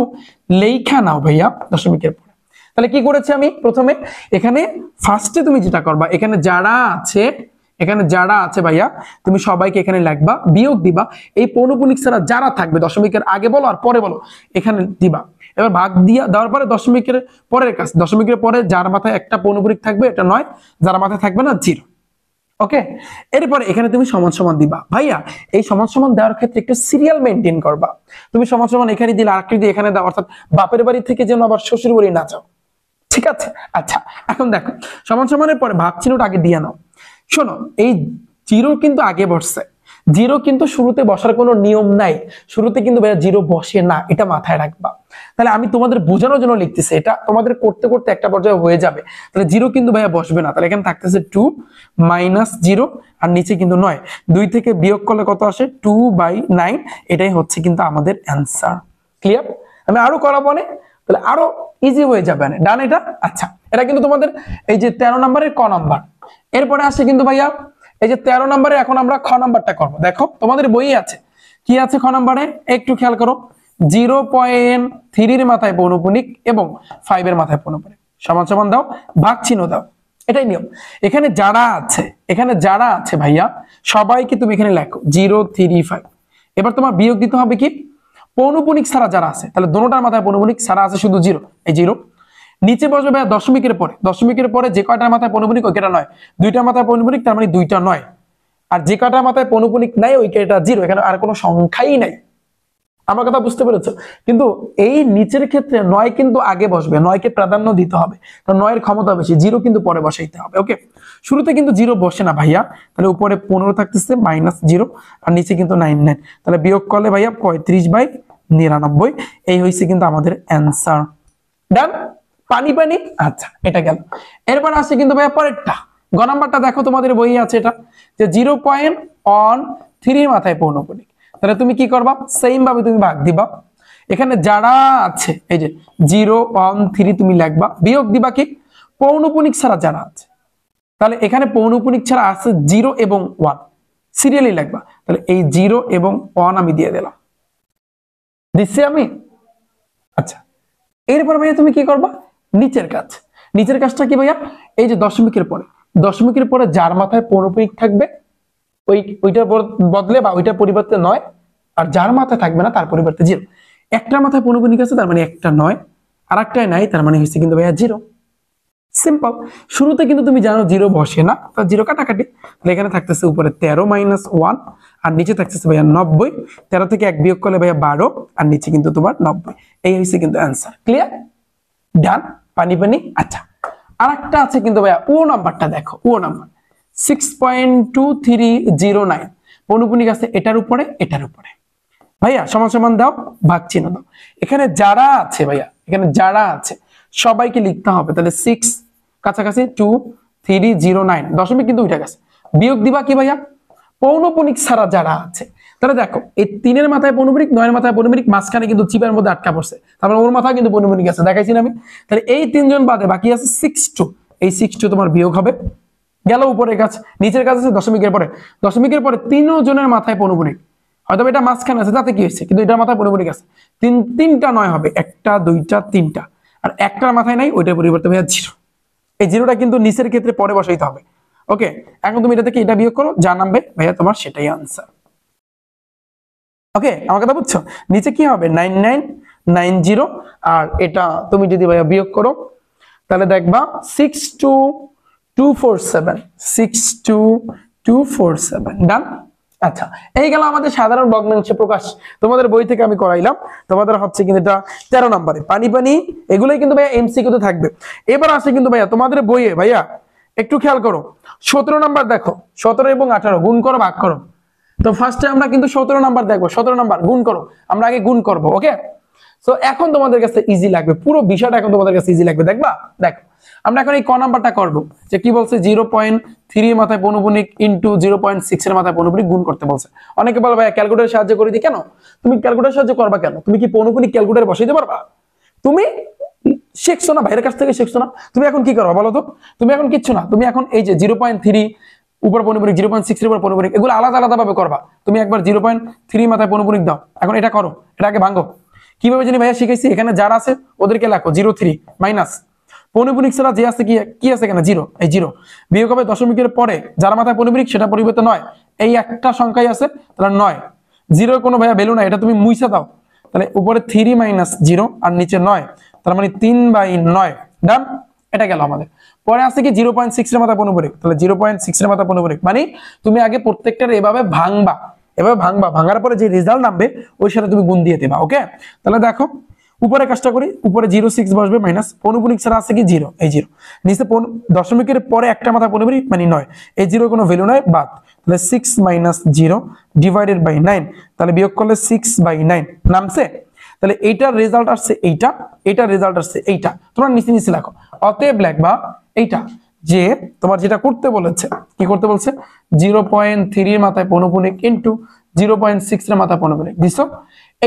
লেখা নাও ভাইয়া দশমিকের পরে। তাহলে কি করেছি আমি? প্রথমে এখানে ফার্স্টে তুমি যেটা করবা, এখানে যারা আছে ভাইয়া তুমি সবাইকে এখানে লিখবা, বিয়োগ দিবা। এই পৌনঃপুনিক ছাড়া যারা থাকবে দশমিকের আগে বলো আর পরে বলো এখানে দিবা। এবার ভাগ দিয়া দেওয়ার পরে দশমিকের পরের কাজ, দশমিকের পরে যার মাথায় একটা পৌনঃপুনিক থাকবে এটা 9, যার মাথায় থাকবে না 0। ওকে, এরপরে এখানে তুমি সমান সমান দিবা। ভাইয়া এই সমান সমান দেওয়ার ক্ষেত্রে একটু সিরিয়াল মেনটেন করবা। তুমি সমান সমান এখানে দিলে আরেকটা দিয়ে এখানে দাও, অর্থাৎ বাপের বাড়ি থেকে যেন আবার শ্বশুর বাড়ি না যাও, ঠিক আছে? আচ্ছা, এখন দেখো সমান সমানের পরে ভাগ চিহ্নটা আগে দিয়ে নাও। শোনো, এই 0 কিন্তু আগে বসছে। 0 কিন্তু শুরুতে বসার কোনো নিয়ম নাই, শুরুতে কিন্তু ভাইয়া 0 বসে না, এটা মাথায় রাখবা। তাহলে আমি তোমাদের বোঝানোর জন্য লিখতেছি, এটা তোমাদের করতে করতে একটা পর্যায়ে হয়ে যাবে। তাহলে 0 কিন্তু ভাইয়া বসবে না, তাহলে এখানে থাকতেছে 2 মাইনাস 0 আর নিচে কিন্তু 9, 2 থেকে বিয়োগ করলে কত আসে 2/9, এটাই হচ্ছে কিন্তু আমাদের অ্যান্সার। ক্লিয়ার? আমি আরো করাবো না, তাহলে আরো ইজি হয়ে যাবে না, ডান এটা। আচ্ছা, এটা কিন্তু তোমাদের এই যে 13 নম্বরের ক নাম্বার। এরপরে আসে কিন্তু ভাইয়া এই যে 13 নম্বরে এখন আমরা খ নাম্বারটা করব। দেখো তোমাদের বইয়ে আছে, কি আছে খ নাম্বারে একটু খেয়াল করো, 0.3 এর মাথায় পৌনঃপুনিক এবং 5 এর মাথায় পৌনঃপুনিক সমান সমান দাও, ভাগ চিহ্ন দাও, এটাই নিয়ম। এখানে যারা আছে ভাইয়া সবাইকে তুমি এখানে লেখো 035। এবার তোমার বিয়োগ দিতে হবে কি পৌনঃপুনিক ছাড়া যারা আছে, তাহলে দোনোটার মাথায় পৌনঃপুনিক ছাড়া আছে শুধু 0, এই 0। নিচে বসবে ভাইয়া দশমিকের পরে যে কয়টার মাথায় পৌনঃপুনিক ওই কয়টা 9, দুইটার মাথায় পৌনঃপুনিক তার মানে দুইটা 9, আর যে কয়টার মাথায় পৌনঃপুনিক নাই ওই কয়টা 0, এখানে আর কোনো সংখ্যাই নাই। আমার কথা বুঝতে পেরেছো? কিন্তু এই নিচের ক্ষেত্রে 9 কিন্তু আগে বসবে, 9 কে প্রাধান্য দিতে হবে, কারণ 9 এর ক্ষমতা বেশি, 0 কিন্তু পরে বসাইতে হবে। ওকে, শুরুতে কিন্তু 0 বসে না ভাইয়া, তাহলে উপরে 15 থাকতেছে -0 আর নিচে কিন্তু 9, তাহলে বিয়োগ করলে ভাইয়া 35/99, এই হইছে কিন্তু আমাদের অ্যানসার। ডান? পানি পানি। আচ্ছা, এটা গেল। এরপর আসছে কিন্তু ভাইয়া পরেরটা, গ নাম্বারটা দেখো তোমাদের বইয়ে আছে এটা, যে 0.13 মাথায় পৌনঃপুনিক। তাহলে তুমি কি করবা, সেম ভাবে তুমি ভাগ দিবা, এখানে যারা আছে এই যে 0.13 তুমি লিখবা, বিয়োগ দিবা কি পৌনঃপুনিক ছাড়া যারা আছে, তাহলে এখানে পৌনঃপুনিক ছাড়া আছে 0 এবং 1, সিরিয়ালি লিখবা। তাহলে এই 0 এবং 1 আমি দিয়ে দিলাম, দিচ্ছি আমি। আচ্ছা, এরপর ভাইয়া তুমি কি করবা, নিচের কাজটা কি ভাইয়া, এই যে দশমিকের পরে যার মাথায় পৌনঃপুনিক থাকবে ওইটার বদলে বা ওইটার পরিবর্তে 9, আর যার মাথায় থাকবে না তার পরিবর্তে 0। একটা মাথায় পৌনঃপুনিক আছে তার মানে একটা 9, আর একটাই নাই তার মানে হচ্ছে কিন্তু ভাইয়া 0। সিম্পল। শুরুতে কিন্তু তুমি জানো 0 বসে না, তার 0 কাটাকাটি, তাহলে এখানে থাকতেছে উপরে 13 - 1 আর নিচে থাকতেছে ভাইয়া 90, 13 থেকে 1 বিয়োগ করলে ভাইয়া 12 আর নিচে কিন্তু তোমার 90, এই হচ্ছে কিন্তু অ্যান্সার। ক্লিয়ার? ডান? পানি পানি। আচ্ছা, আরেকটা আছে কিন্তু ভাইয়া ও নাম্বারটা দেখো, ও নাম্বার 6.2309 পৌনঃপুনিক আছে এটার উপরে ভাইয়া সমান সমান দাও, ভাগ চিহ্ন দাও। এখানে যারা আছে ভাইয়া, সবাইকে লিখতে হবে, তাহলে 6 কাছাকাছি 2309 দশমিক কিন্তু উঠে গেছে, বিয়োগ দিবা কি ভাইয়া পৌনঃপুনিক ছাড়া যারা আছে। তাহলে দেখো এই 3 এর মাথায় পৌনঃপুনিক, 9 এর মাথায় পৌনঃপুনিক, মাঝখানে কিন্তু চিপার মধ্যে আটকা পড়ছে, তারপরে ওর মাথায় কিন্তু পৌনঃপুনিক আছে, দেখাইছি না আমি। তাহলে এই 3 জন বাদে বাকি আছে 62, এই 62 তোমার বিয়োগ হবে, গেল উপরের কাজ। নিচের কাজ আছে দশমিকের পরে 3 জনের মাথায় পৌনঃপুনিক, হয়তো এটা মাঝখানে আছে তাতে কি হয়েছে, কিন্তু এটার মাথায় পৌনঃপুনিক আছে, তিনটা 9 হবে, 1টা 2টা 3টা, আর একটার মাথায় নাই ওইটার পরিবর্তে ভাইয়া 0। এই 0টা কিন্তু নিচের ক্ষেত্রে পরে বসাইতে হবে। ওকে, এখন তুমি এটা থেকে এটা বিয়োগ করো, যা নামবে ভাইয়া তোমার সেটাই আনসার। ওকে, আমার কথা বুঝছো? নিচে কি হবে 9990, আর এটা তুমি যদি ভাইয়া বিয়োগ করো তাহলে দেখবা 62247 ডান। আচ্ছা, এই গেল আমাদের সাধারণ ভগ্নাংশে প্রকাশ, তোমাদের বই থেকে আমি করাইলাম। তোমাদের হচ্ছে কিন্তু এটা 13 নম্বরে পানি পানি, এগুলোই কিন্তু ভাইয়া এমসিকিউ তে থাকবে। এবার আসে কিন্তু ভাইয়া তোমাদের বইয়ে ভাইয়া একটু খেয়াল করো, 17 নাম্বার দেখো, 17 এবং 18 গুণ করো ভাগ করো। তো ফার্স্টে আমরা কিন্তু 17 নাম্বার দেখবো, 17 নাম্বার গুণ করো, আমরা আগে গুণ করব। ওকে, সো এখন তোমাদের কাছে ইজি লাগবে, পুরো বিষয়টা এখন তোমাদের কাছে ইজি লাগবে। দেখবা, দেখো আমরা এখন এই ক নাম্বারটা করব, যে কি বলছে 0.3 এর মাথায় পৌনঃপুনিক ইনটু 0.6 এর মাথায় পৌনঃপুনিক গুণ করতে বলছে। অনেকে বলে ভাই ক্যালকুলেটর সাহায্য করে দিই, কেন তুমি ক্যালকুলেটর সাহায্য করবা কেন? তুমি কি পৌনঃপুনিক ক্যালকুলেটর বসাইতে পারবা? তুমি শিখছো না, ভাইয়ের কাছ থেকে শিখছো না, তুমি এখন কি করবা বলো তো? তুমি এখন কিচ্ছু না, তুমি এখন এই যে 0.3 উপর পৌনঃপুনিক, 0.6 এর উপর পৌনঃপুনিক, এগুলো আলাদা আলাদা ভাবে করবা। তুমি একবার 0.3 মাথায় পৌনঃপুনিক দাও, এখন এটা করো, এটা আগে ভাঙো। কিভাবে জানি ভাইয়া শিখাইছি, এখানে যারা আছে ওদেরকে লেখো 03 মাইনাস পৌনঃপুনিক ছাড়া যে আছে কি আছে এখানে 0, এই 0 বিয়োগ হবে দশমিকের পরে যার মাথায় পৌনঃপুনিক সেটা পরিবর্তে 9, এই একটা সংখ্যাই আছে, তাহলে 9, 0 কোনো ভাইয়া ভ্যালু নাই, এটা তুমি মুইছা দাও, তাহলে উপরে 3 - 0 আর নিচে 9, তার মানে 3/9 ডান। এটা গেল আমাদের। পরে আছে কি 0.6 এর মাথায় পৌনঃপুনিক, তাহলে 0.6 এর মাথায় পৌনঃপুনিক, মানে তুমি আগে প্রত্যেকটার এভাবে ভাঙবা, ভাঙার পরে যে রেজাল্ট নামবে ওই সাথে তুমি গুণ দিয়ে দেবা। ওকে, তাহলে দেখো উপরে কাজটা করি, উপরে 0.6 বসবে মাইনাস পৌনঃপুনিক ছাড়া আছে কি 0, এই 0, নিচে দশমিকের পরে একটা মাথা পৌনঃপুনিক মানে 9, এই 0 কোনো ভ্যালু নাই, বাদ, তাহলে 6 - 0 ডিভাইডেড বাই 9, তাহলে বিয়োগ করলে 6/9 নামছে। তাহলে এইটার রেজাল্ট আসছে এইটা, এটার রেজাল্ট আসছে এইটা, তোমরা নিচে নিচে লেখো। অতএব লিখবা এইটা যে তোমার যেটা করতে বলেছে, কি করতে বলছে, 0.3 এর মাথায় পৌনপুনিক ইন্টু 0.6 এর মাথায় পৌনপুনিক দিছো।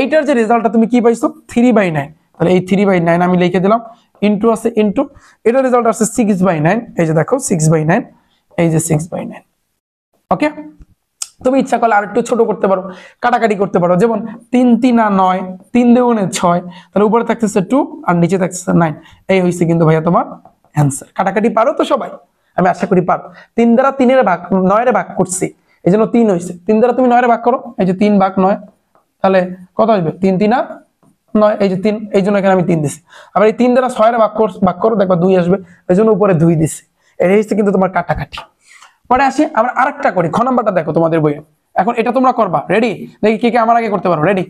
এইটার যে রেজাল্টটা তুমি কি পাইছো, 3/9। তাহলে এই 3/9 আমি লিখে দিলাম, ইন্টু আছে ইন্টু, এটার রেজাল্ট আসছে 6/9। এই যে দেখো 6/9, এই যে 6/9। ওকে, তুমি ইচ্ছা করলে আরেকটু ছোট করতে পারো, কাটাকাটি করতে পারো, যেমন 3 3 9, 3 2 6, তাহলে উপরে থাকতেছে 2 আর নিচে থাকতেছে 9। এই হইছে কিন্তু ভাইয়া তোমার অ্যান্সার। কাটাকাটি পারো তো সবাই, আমি আশা করি পারো। 3 দ্বারা 3 এর ভাগ 9 এর ভাগ করছি, এই জন্য 3 হইছে। 3 দ্বারা তুমি 9 এর ভাগ করো, এই যে 3 ভাগ 9, তাহলে কত আসবে, 3 3 9, এই যে 3, এই জন্য এখানে আমি 3 দিছি। আবার এই 3 দ্বারা 6 এর ভাগ করো, দেখবা 2 আসবে, এই জন্য উপরে 2 দিছি। এই হইছে কিন্তু তোমার কাটাকাটি। পরে আসি আমরা আরেকটা করি, খ নাম্বারটা দেখো তোমাদের বইয়ে। এখন এটা তোমরা করবা, রেডি? দেখি কে কে আমার আগে করতে পারো, রেডি?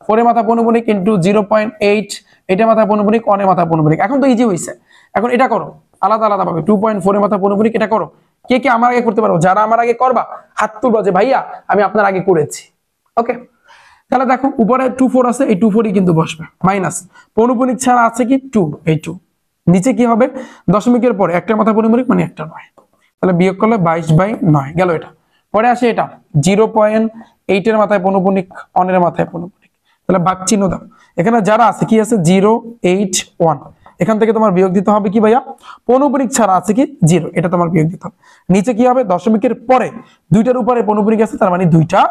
4 এর মাথা পৌনপুনিক ইন্টু 0.8, এটা মাথা পৌনপুনিক, 1 এর মাথা পৌনপুনিক। এখন তো ইজি হইছে, এখন এটা করো আলাদা আলাদা ভাবে। 2.4 এর মাথা পৌনপুনিক, এটা করো। কে কে আমার আগে করতে পারো? যারা আমার আগে করবা হাত তুলবা যে ভাইয়া আমি আপনার আগে করেছি। ওকে, তাহলে দেখো উপরে 2 4 আছে, এই 2 4ই কিন্তু বসবে, মাইনাস পৌনপুনিক ছাড়া আছে কি 2, এই 2। নিচে কি হবে, দশমিকের পরে একটা মাথা পৌনপুনিক মানে একটা 9, তাহলে বিয়োগ করলে 22/9 গেল এটা। পরে আসে এটা 0.8 এর মাথায় পৌনপুনিক, 1 এর মাথায় পৌনপুনিক, তাহলে ভাগ চিহ্ন দাও। এখানে যারা আছে কি আছে 0 8 1, এখান থেকে তোমার বিয়োগ দিতে হবে কি ভাইয়া, পৌনপুনিক ছাড়া আছে কি 0, এটা তোমার বিয়োগ দিতে হবে। নিচে কি হবে, দশমিকের পরে দুইটার উপরে পৌনপুনিক আছে, তার মানে দুইটা,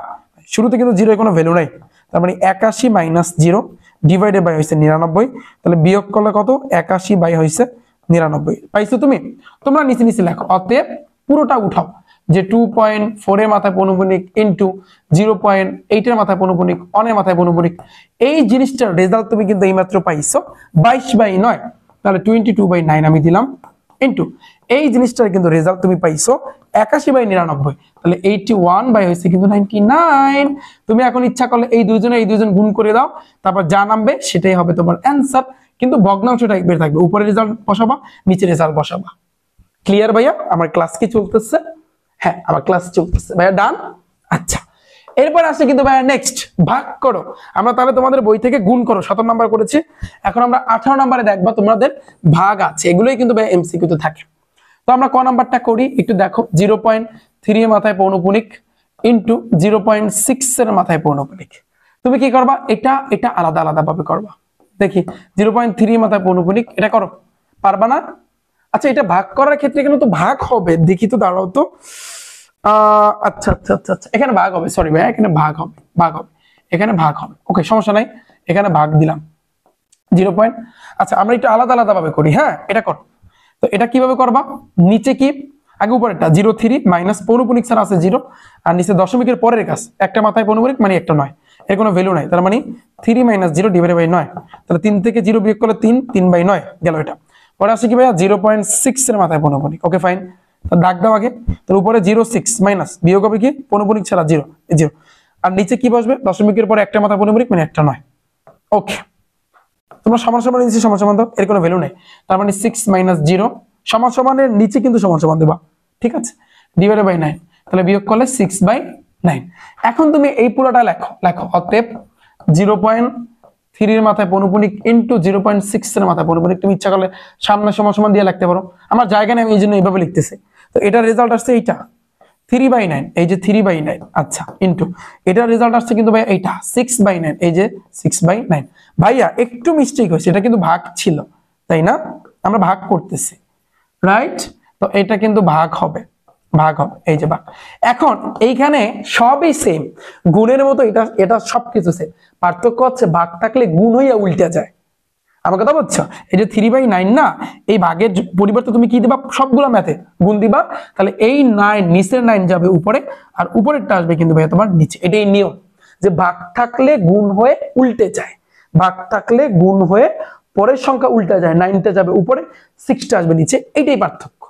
শুরুতে কিন্তু 0 এর কোনো ভ্যালু নাই, তার মানে 81 - 0 ডিভাইডেড বাই হইছে 99, তাহলে বিয়োগ করলে কত, 81 বাই হইছে 99। পাইছো তুমি? তোমরা নিচে নিচে লেখো। অতএব পুরোটা উঠাও, যে 2.4 এর মাথায় পৌনপুনিক ইন্টু 0.8 এর মাথায় পৌনপুনিক, 1 এর মাথায় পৌনপুনিক, এই জিনিসটার রেজাল্ট তুমি কিন্তু এইমাত্র পাইছো 22/9, তাহলে 22/9 আমি দিলাম ইন্টু এই জিনিসটার কিন্তু রেজাল্ট তুমি পাইছো 81/99, তাহলে 81 বাই হয়েছে কিন্তু 99। তুমি এখন ইচ্ছা করলে এই দুইজন গুণ করে দাও, তারপর যা নামবে সেটাই হবে তোমার অ্যান্সার। কিন্তু ভগ্নাংশ টাইপের থাকবে, উপরে রেজাল্ট বসাবা, নিচে রেজাল্ট বসাবা। ক্লিয়ার ভাইয়া? আমার ক্লাস কি চলতেছে? হ্যাঁ, আমার ক্লাস চলতেছে ভাইয়া, ডান। আচ্ছা, এরপর আসে কিন্তু ভাইয়া নেক্সট, ভাগ করো। আমরা তাহলে তোমাদের বই থেকে গুণ করো 17 নাম্বার করেছি, এখন আমরা 18 নাম্বারে দেখবা তোমাদের ভাগ আছে, এগুলোই কিন্তু ভাইয়া এমসিকিউ তে থাকে। তো আমরা ক নাম্বারটা করি একটু দেখো, 0.3 এর মাথায় পৌনপুনিক ইন্টু 0.6 এর মাথায় পৌনপুনিক। তুমি কি করবা, এটা আলাদা আলাদা ভাবে করবা। দেখি 0.3 মাথায় পৌনপুনিক, এটা করো, পারবা না? আচ্ছা, এটা ভাগ করার ক্ষেত্রে কেন তো ভাগ হবে, দেখি তো, দাঁড়াও তো। আচ্ছা আচ্ছা আচ্ছা আচ্ছা, এখানে ভাগ হবে, সরি ভাই, এখানে ভাগ হবে, এখানে ভাগ হবে। ওকে, সমস্যা নাই, এখানে ভাগ দিলাম 0. আচ্ছা, আমরা এটা আলাদা আলাদা ভাবে করি। হ্যাঁ, এটা কর। তো এটা কিভাবে করবা, নিচে কি, আগে উপরেরটা 0.3 মাইনাস পৌনপুনিক ছাড়া আছে 0, আর নিচে দশমিকের পরের কাজ, একটা মাথায় পৌনপুনিক মানে একটা 9, এর কোনো ভ্যালু নাই, তার মানে 3 - 0 ডিভাইডেড বাই 9, তাহলে 3 থেকে 0 বিয়োগ করলে 3, 3/9 গেল এটা। পরে আসে কি ভাইয়া 0.6 এর মাথায় পৌনপুনিক। ওকে ফাইন, তো দাগ দাও আগে, তার উপরে 0.6 মাইনাস বিয়োগ হবে কি পৌনপুনিক ছাড়া 0, আর নিচে কি বসবে, দশমিকের পরে একটা মাথা পৌনপুনিক মানে একটা 9। ওকে, তোমরা সমান সমান নিচে সমান সমান দাও, এর কোনো ভ্যালু নেই, তার মানে 6 - 0 সমান সমানের নিচে কিন্তু সমান সমান দেবা, ঠিক আছে, ডিভাইডেড বাই 9, তাহলে বিয়োগ করলে 6/9। এখন তুমি এই পুরোটা লেখো। অতএব 0.3 এর মাথায় পৌনপুনিক ইন্টু 0.6 এর মাথায় পৌনপুনিক, তুমি ইচ্ছা করলে সামনে সমান সমান দিয়ে লিখতে পারো, আমার জায়গা নেই, আমি এই জন্য এইভাবে লিখতেছি। তো এটার রেজাল্ট আসছে এইটা 3/9, এই যে 3/9। আচ্ছা, ইন্টু এটার রেজাল্ট আসছে কিন্তু ভাই এইটা 6/9, এই যে 6/9। ভাইয়া একটু মিস্টেক হয়েছে, এটা কিন্তু ভাগ ছিল, তাই না? আমরা ভাগ করতেছি, রাইট? তো এটা কিন্তু ভাগ হবে, এই যে ভাগ। এখন এইখানে সবই সেম, গুণের মতো এটা সবকিছু সেম, পার্থক্য হচ্ছে ভাগ থাকলে গুণ হইয়া উল্টা যায়। আমার কথা বুঝছো? এই যে 3/9 না, এই ভাগের পরিবর্তে তুমি কি দিবা, সবগুলো ম্যাথে গুণ দিবা, তাহলে এই 9 নিচের 9 যাবে উপরে, আর উপরেরটা আসবে কিন্তু ভাইয়া তোমার নিচে। এটাই নিয়ম, যে ভাগ থাকলে গুণ হয়ে উল্টে যায়, ভাগ থাকলে গুণ হয়ে পরের সংখ্যা উল্টা যায়, 9টা যাবে উপরে, 6টা আসবে নিচে, এইটাই পার্থক্য।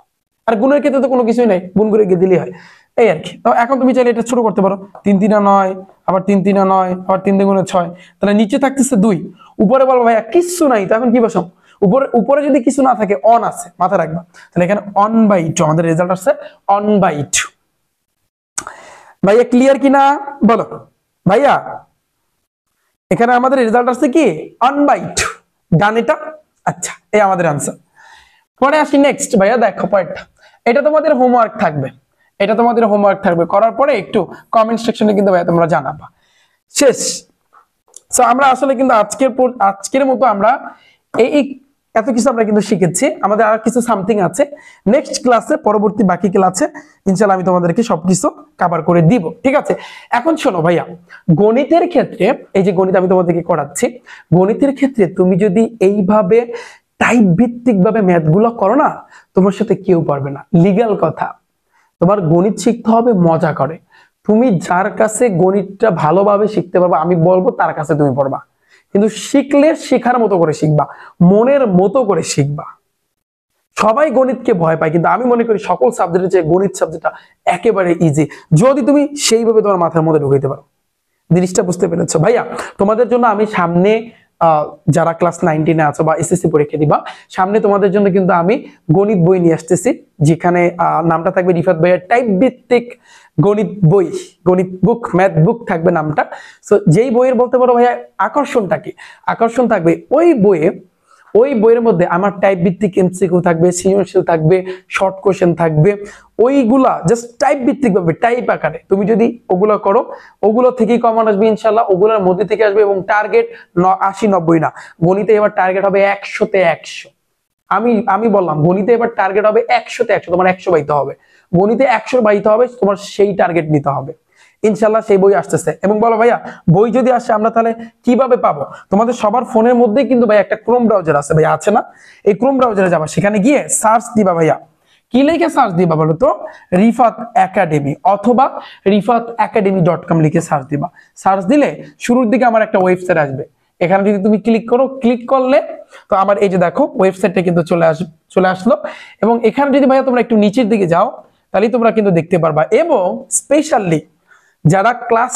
আর গুণের ক্ষেত্রে তো কোনো কিছুই নাই, গুণ করে গিয়ে দিলেই হয়, এই আর কি। তো এখন তুমি চাইলে এটা ছোট করতে পারো, 3 3 9, আবার 3 3 9, আবার 3 2 6, তাহলে নিচে থাকতেছে 2, উপরে বলবো ভাইয়া কিচ্ছু নাই, তো এখন কি বসাও, উপরে যদি কিছু না থাকে, অন আছে, মাথায় রাখবা, তাহলে এখানে 1/2 আমাদের রেজাল্ট আসছে 1/2। ভাইয়া ক্লিয়ার কিনা বলো ভাইয়া? এখানে আমাদের রেজাল্ট আসছে কি 1/2, ডান এটা। আচ্ছা, এই আমাদের আনসার। পরে আসি নেক্সট ভাইয়া, দেখো পয়েন্টটা, এটা তোমাদের হোমওয়ার্ক থাকবে, এটা তোমাদের হোমওয়ার্ক থাকবে, করার পরে একটু কমেন্ট সেকশনে কিন্তু ভাইয়া তোমরা জানাবা। শেষ। সো আমরা আসলে কিন্তু আজকের মতো আমরা এই এত কিছু আমরা কিন্তু শিখেছি, আমাদের আর কিছু সামথিং আছে নেক্সট ক্লাসে, পরবর্তী বাকি ক্লাসে ইনশাআল্লাহ আমি তোমাদেরকে সবকিছু কভার করে দিব, ঠিক আছে। এখন শোনো ভাইয়া, গণিতের ক্ষেত্রে এই যে গণিত আমি তোমাদেরকে করাচ্ছি, গণিতের ক্ষেত্রে তুমি যদি এইভাবে টাইপ ভিত্তিক ভাবে ম্যাথ গুলো করো না, তোমার সাথে কেউ পারবে না, লিগ্যাল কথা। তোমার গণিত শিখতে হবে মজা করে, তুমি যার কাছে গণিতটা ভালোভাবে শিখতে পারবা আমি বলবো তার কাছে তুমি পড়বা, কিন্তু শিখলে শেখার মতো করে শিখবা, মনের মতো করে শিখবা। সবাই গণিতকে ভয় পায়, কিন্তু আমি মনে করি সকল সাবজেক্টের চেয়ে গণিত সাবজেক্টটা একেবারে ইজি, যদি তুমি সেইভাবে তোমার মাথার মধ্যে ঢুকাইতে পারো। জিনিসটা বুঝতে পেরেছো ভাইয়া? তোমাদের জন্য আমি সামনে যারা ক্লাস 9-10 আছো বা এসএসসি পরীক্ষা দিবা, সামনে তোমাদের জন্য কিন্তু আমি গণিত বই নিয়ে আসতেছি, যেখানে নামটা থাকবে রিফাত ভাইয়ের টাইপ ভিত্তিক গণিত বই, গণিত বুক, ম্যাথ বুক থাকবে নামটা। সো যেই বইয়ের বলতে পারো ভাইয়া আকর্ষণটা কি, আকর্ষণ থাকবে ওই বইয়ের মধ্যে আমার টাইপ ভিত্তিক এমসিকিউ থাকবে, সৃজনশীল থাকবে, শর্ট কোশ্চেন থাকবে, ওইগুলা জাস্ট টাইপ ভিত্তিক ভাবে টাইপ আকারে তুমি যদি ওগুলো করো, ওগুলো থেকেই কমন আসবে ইনশাল্লাহ, ওগুলোর মধ্যে থেকে আসবে। এবং টার্গেট 80-90 না, গণিতে এবার টার্গেট হবে 100-তে 100। আমি বললাম গণিতে এবার টার্গেট হবে 100-তে 100, তোমার 100 পাইতে হবে, গণিতে 100 পাইতে হবে, তোমার সেই টার্গেট নিতে হবে ইনশাল্লাহ। সেই বই আসতেছে। এবং বলো ভাইয়া বই যদি আসে আমরা তাহলে কিভাবে পাবো? তোমাদের সবার ফোনের মধ্যেই কিন্তু ভাই একটা ক্রোম ব্রাউজার আছে, ভাই আছে না? এই ক্রোম ব্রাউজারে যাবা, সেখানে গিয়ে সার্চ দিবা ভাইয়া, কি লিখে সার্চ দিবা বলো তো? রিফাত একাডেমি অথবা rifatacademy.com লিখে সার্চ দিবা। সার্চ দিলে শুরুর দিকে আমার একটা ওয়েবসাইট আসবে, এখানে যদি তুমি ক্লিক করো, ক্লিক করলে তো আমার এই যে দেখো ওয়েবসাইটটা কিন্তু চলে আসলো। এবং এখানে যদি ভাইয়া তোমরা একটু নিচের দিকে যাও, তাহলে তোমরা কিন্তু দেখতে পারবা। এবং স্পেশালি যারা ক্লাস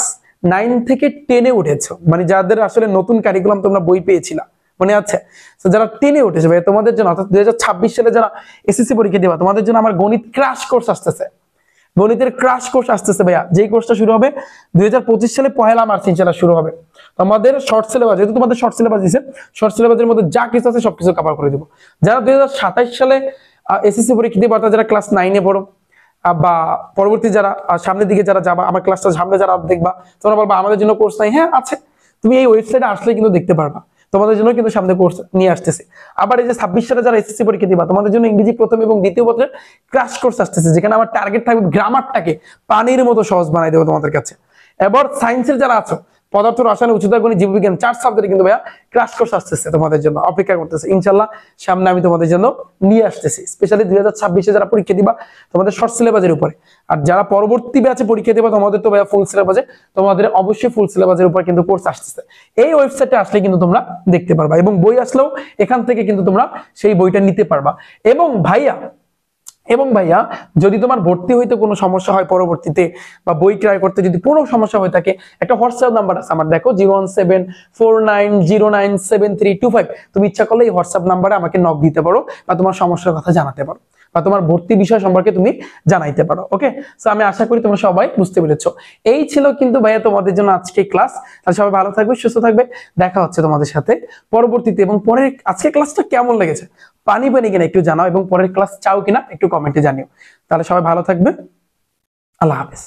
9 থেকে 10-এ উঠেছো, মানে যাদের আসলে নতুন কারিকুলাম তোমরা বই পেয়েছিলা, মনে আছে? তো যারা 10-এ উঠেছে ভাই, তোমাদের জন্য অর্থাৎ 2026 সালে যারা এসএসসি পরীক্ষা দিবা, তোমাদের জন্য আমার গণিত ক্র্যাশ কোর্স আসতেছে, গণিতের ক্র্যাশ কোর্স আসতেছে ভাইয়া। যেই কোর্সটা শুরু হবে 2025 সালে 1 মার্চ ইনশাআল্লাহ শুরু হবে। তোমাদের শর্ট সিলেবাস, যেহেতু তোমাদের শর্ট সিলেবাস দিয়েছে, শর্ট সিলেবাসের মধ্যে যা কিছু আছে সবকিছু কভার করে দিব। যারা 2027 সালে এসএসসি পরীক্ষা দিবা, যারা ক্লাস 9-এ পড়ো বা পরবর্তী যারা সামনের দিকে যারা যাবা, আমার ক্লাসটা সামনে যারা দেখবা, তোমরা বলবা আমাদের জন্য কোর্স নাই, হ্যাঁ আছে, তুমি এই ওয়েবসাইটে আসলে কিন্তু দেখতে পারবা, তোমাদের জন্য কিন্তু সামনে কোর্স নিয়ে আসতেছে। আবার এই যে 26 সালে যারা এসএসসি পরীক্ষা দিবা, তোমাদের জন্য ইংরেজি প্রথম এবং দ্বিতীয় পত্রের ক্র্যাশ কোর্স আসতেছে, যেখানে আমার টার্গেট থাকবে গ্রামারটাকে পানির মতো সহজ বানাই দেবো তোমাদের কাছে। এবার সায়েন্সের যারা আছো, পদার্থ, রসায়ন, উচ্চতর গণিত, জীববিজ্ঞান 4 সাবজেক্টে কিন্তু ভাইয়া ক্র্যাশ কোর্স আসতেছে, তোমাদের জন্য অপেক্ষা করতেছে ইনশাআল্লাহ। সামনে আমি তোমাদের জন্য নিয়ে আসতেছি, স্পেশালি 2026-এ যারা পরীক্ষা দিবা তোমাদের শর্ট সিলেবাসের উপরে। আর যারা পরবর্তী ব্যাচে পরীক্ষা দিবা, তোমাদের তো ভাইয়া ফুল সিলেবাসে, তোমাদের অবশ্যই ফুল সিলেবাসের উপর কিন্তু কোর্স আসতেছে। এই ওয়েবসাইটে আসলে কিন্তু তোমরা দেখতে পারবা, এবং বই আসলেও এখান থেকে কিন্তু তোমরা সেই বইটা নিতে পারবা। এবং ভাইয়া যদি তোমার ভর্তি হইতে কোনো সমস্যা হয় পরবর্তীতে, বা বই ক্রয় করতে যদি কোনো সমস্যা হয়ে থাকে, একটা হোয়াটসঅ্যাপ নাম্বার আছে আমার, দেখো 01749097325। তুমি ইচ্ছা করলে এই হোয়াটসঅ্যাপ নাম্বারে আমাকে নক দিতে পারো, বা তোমার সমস্যার কথা জানাতে পারো, বা তোমার ভর্তি বিষয় সম্পর্কে তুমি জানাইতে পারো। ওকে, সো আমি আশা করি তোমরা সবাই বুঝতে পেরেছো। এই ছিল কিন্তু ভাইয়া তোমাদের জন্য আজকে ক্লাস। তাহলে সবাই ভালো থাকবে, সুস্থ থাকবে, দেখা হচ্ছে তোমাদের সাথে পরবর্তীতে। এবং পরের আজকে ক্লাসটা কেমন লেগেছে পানি কিনা একটু জানাও, এবং পরের ক্লাস চাও কিনা একটু কমেন্টে জানিও। তাহলে সবাই ভালো থাকবে, আল্লাহ হাফেজ।